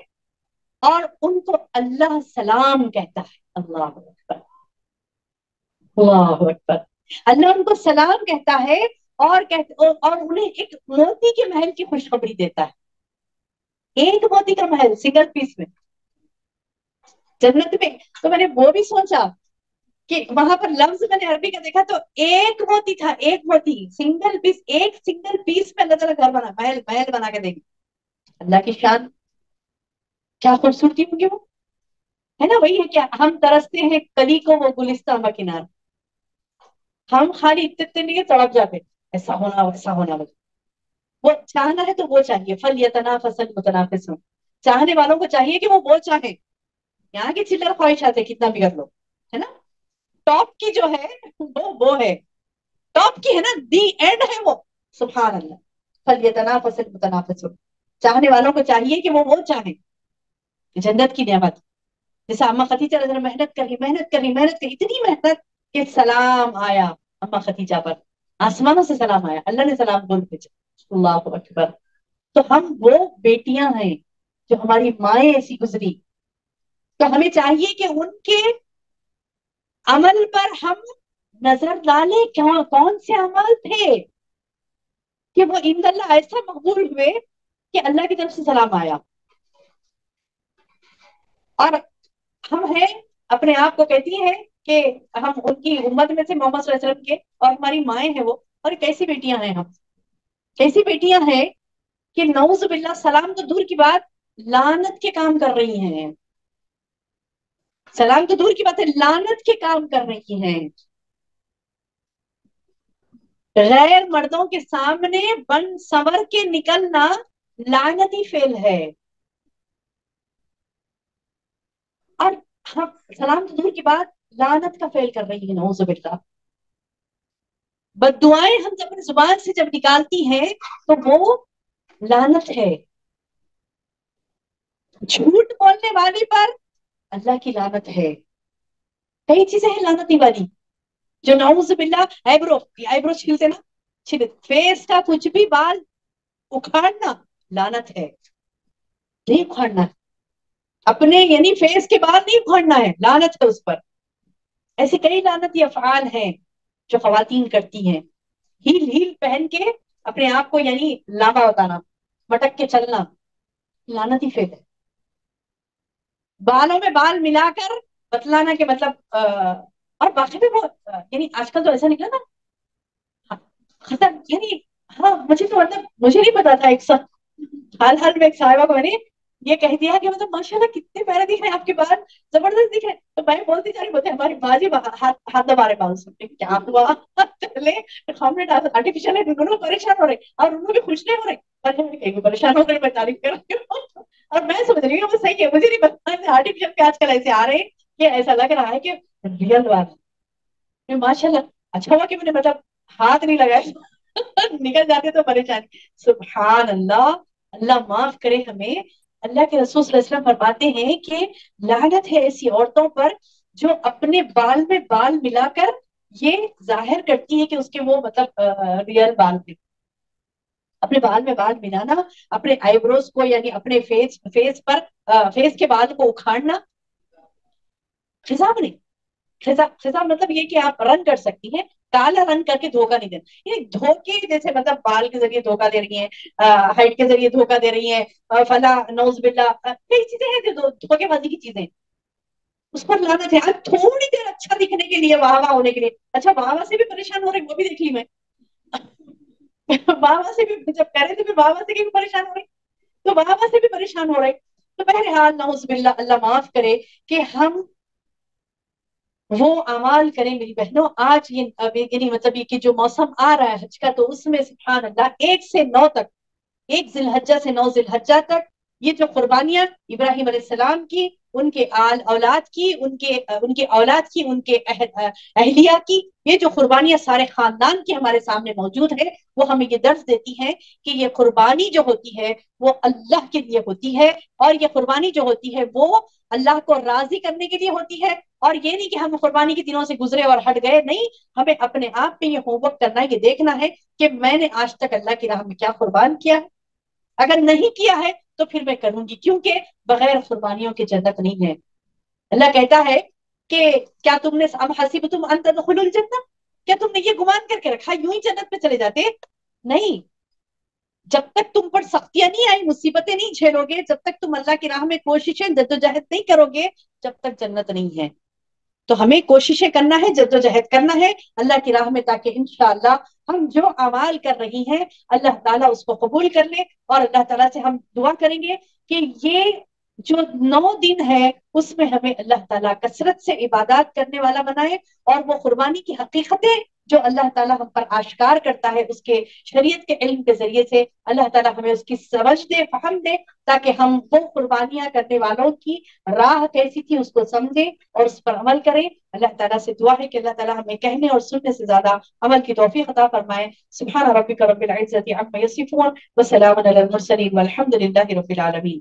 اور ان کو اللہ سلام کہتا ہے. اللہ اکبر, اللہ اکبر. اللہ ان کو سلام کہتا ہے اور انہیں ایک موتی کے محل کی خوشخبری دیتا ہے. ایک موتی کا محل سنگل پیس میں جنت میں. تو میں نے وہ بھی سوچا کہ وہاں پر لفظ میں نے عربی کا دیکھا تو ایک موتی تھا, ایک موتی, سنگل پیس, ایک سنگل پیس میں اللہ تعالیٰ گھر بنا, محل بنا کے دے گی. اللہ کی شان, کیا خوبصورتی ہوگی وہ, ہے نا. وہی ہے کیا ہم ترستے ہیں کلی کو وہ گلستان کا کنار. ہم خالی اتنے نہیں تڑپ جاتے ایسا ہونا ویسا ہونا. وہ چاہنا ہے تو وہ چاہیے, فلیتنافس المتنافسون. چاہنے والوں کو چاہیے کہ وہ چاہیں. یہاں کی چلر خواہشات ہے کتنا بھی کر لو, ہے نا. ٹاپ کی جو ہے وہ ہے, ٹاپ کی ہے نا, دی اینڈ ہے وہ. سبحان اللہ, فلیتنافس المتنافسون. چاہنے والوں کو چاہیے کہ وہ چاہیں جنت کی نعمت. جیسے اما خدیجہ رضی اللہ محنت کری, اتنی محنت کہ سلام آیا اما خدیجہ پر, آسمانوں سے سلام آیا, اللہ نے سلام بول بھیجا. اللہ اکبر. تو ہم وہ بیٹیاں ہیں جو ہماری مائیں ایسی گزری, تو ہمیں چاہیے کہ ان کے عمل پر ہم نظر ڈالیں, کون سے عمل تھے کہ وہ ان اللہ ایسا مقبول ہوئے کہ اللہ کی طرف سے سلام آیا. اور ہم ہیں اپنے آپ کو کہتی ہیں کہ ہم ان کی امت میں سے محمد صلی اللہ علیہ وسلم کے, اور ہماری مائیں ہیں وہ, اور کیسی بیٹیاں ہیں ہم, کیسی بیٹیاں ہیں کہ نعوذ باللہ سلام تو دور کی بات لعنت کے کام کر رہی ہیں. سلام تو دور کی بات ہے, لعنت کے کام کر رہی ہیں. غیر مردوں کے سامنے بن سنور کے نکلنا لعنتی فعل ہے. اور ہم سلام تو دور کی بات لعنت کا فعل کر رہی ہیں, نعوذ باللہ. بد دعائیں ہم جب اپنی زبان سے جب نکالتی ہیں تو وہ لعنت ہے. جھوٹ بولنے والے پر اللہ کی لعنت ہے. کئی چیزیں ہیں لعنتی والی جو نعوذ باللہ. آئیبرو چھیلتے نا, فیس کا کچھ بھی بال اکھاڑنا لعنت ہے, نہیں اکھاڑنا اپنے, یعنی فیس کے بال نہیں اکھاڑنا ہے, لعنت ہے اس پر. ایسے کئی لعنتی افعال ہیں جو خواتین کرتی ہیں. ہیل پہن کے اپنے آپ کو یعنی لامبا بتانا, مٹک کے چلنا, لعنتی فعل ہے. بالوں میں بال ملا کر بتلانا کہ مطلب اور باقی بھی وہ یعنی آج کل تو ایسا نکلا نا ختم, یعنی ہاں مجھے تو مطلب مجھے نہیں پتا تھا. ایک حال میں ایک صاحبہ کو میں نے یہ کہہ دیا کہ مطلب ماشاءاللہ کتنے پیارے دکھ رہے ہیں آپ کے بال، زبردست دکھ رہے ہیں. تو میں بولتی جا رہی، بولتے ہماری باجی ہاتھ ہمارے بال سنتے کیا ہوا چلے ہم نے آرٹیفیشل ہے، دونوں پریشان ہو رہے اور ان بھی خوش نہیں ہو رہے. پریشان ہو کر میں تعریف کر رہی ہوں اور میں سمجھ رہی ہوں وہ صحیح ہے. مجھے نہیں پتا آرٹیفیشل پہ آج کل ایسے آ رہے ہیں کہ ایسا لگ رہا ہے کہ ریئل بات ماشاء اللہ. اچھا ہوا کہ میں نے مطلب ہاتھ نہیں لگایا نکل جاتے تو پریشانی. سبحان اللہ، اللہ معاف کرے ہمیں. اللہ کے رسول صلی اللہ علیہ وسلم فرماتے ہیں کہ لعنت ہے ایسی عورتوں پر جو اپنے بال میں بال ملا کر یہ ظاہر کرتی ہے کہ اس کے وہ مطلب ریئل بال تھے. اپنے بال میں بال ملانا، اپنے آئی بروز کو یعنی اپنے فیس کے بال کو اکھاڑنا. خزاں نہیں، خزاں مطلب یہ کہ آپ رن کر سکتی ہیں، کالا رن کر کے دھوکہ نہیں دینا. یہ دھوکے جیسے مطلب بال کے ذریعے دھوکہ دے رہی ہیں، ہائٹ کے ذریعے دھوکہ دے رہی ہیں، فلاں نوز باللہ کئی چیزیں ہیں جو دھوکے بازی کی چیزیں، اس پر لعنت ہے. آپ تھوڑی دیر اچھا دکھنے کے لیے، واہ واہ ہونے کے لیے، اچھا واہ واہ سے بھی پریشان ہو رہے وہ بھی دیکھ لی میں واہ واہ سے بھی جب کہہ رہے تھے پھر واہ واہ سے بھی پریشان ہو رہے، تو واہ واہ سے بھی پریشان ہو رہے. تو بہرحال نعوذ باللہ، اللہ معاف کرے کہ ہم وہ اعمال کریں. میری بہنوں آج یعنی مطلب یہ کہ جو موسم آ رہا ہے حج کا، تو اس میں سبحان اللہ 1 سے 9 تک، 1 ذی الحجہ سے 9 ذی الحجہ تک یہ جو قربانیاں ابراہیم علیہ السلام کی، ان کے اولاد کی، ان کے اولاد کی، ان کے اہلیہ کی، یہ جو قربانیاں سارے خاندان کی ہمارے سامنے موجود ہے، وہ ہمیں یہ درس دیتی ہیں کہ یہ قربانی جو ہوتی ہے وہ اللہ کے لیے ہوتی ہے، اور یہ قربانی جو ہوتی ہے وہ اللہ کو راضی کرنے کے لیے ہوتی ہے. اور یہ نہیں کہ ہم قربانی کے دنوں سے گزرے اور ہٹ گئے، نہیں، ہمیں اپنے آپ میں یہ ہوم ورک کرنا ہے، یہ دیکھنا ہے کہ میں نے آج تک اللہ کی راہ میں کیا قربان کیا ہے. اگر نہیں کیا ہے تو پھر میں کروں گی، کیونکہ بغیر قربانیوں کی جنت نہیں ہے. اللہ کہتا ہے کہ کیا تم نے ام حسبتم ان تدخلوا الجنہ، کیا تم نے یہ گمان کر کے رکھا یوں ہی جنت میں چلے جاتے؟ نہیں. جب تک تم پر سختیاں نہیں آئی، مصیبتیں نہیں جھیلو گے، جب تک تم اللہ کی راہ میں کوششیں جدوجہد نہیں کرو گے، جب تک جنت نہیں ہے. تو ہمیں کوششیں کرنا ہے، جدوجہد کرنا ہے اللہ کی راہ میں، تاکہ انشاءاللہ ہم جو اعمال کر رہی ہیں اللہ تعالیٰ اس کو قبول کر لے. اور اللہ تعالیٰ سے ہم دعا کریں گے کہ یہ جو 9 دن ہے اس میں ہمیں اللہ تعالیٰ کثرت سے عبادات کرنے والا بنائے، اور وہ قربانی کی حقیقتیں جو اللہ تعالیٰ ہم پر آشکار کرتا ہے اس کے شریعت کے علم کے ذریعے سے، اللہ تعالیٰ ہمیں اس کی سمجھ دے، فہم دے، تاکہ ہم وہ قربانیاں کرنے والوں کی راہ کیسی تھی اس کو سمجھیں اور اس پر عمل کریں. اللہ تعالیٰ سے دعا ہے کہ اللہ تعالیٰ ہمیں کہنے اور سننے سے زیادہ عمل کی توفیق عطا فرمائے. سبحان ربک رب العزة عما یصفون وسلام علی المرسلین والحمد للہ رب العالمین.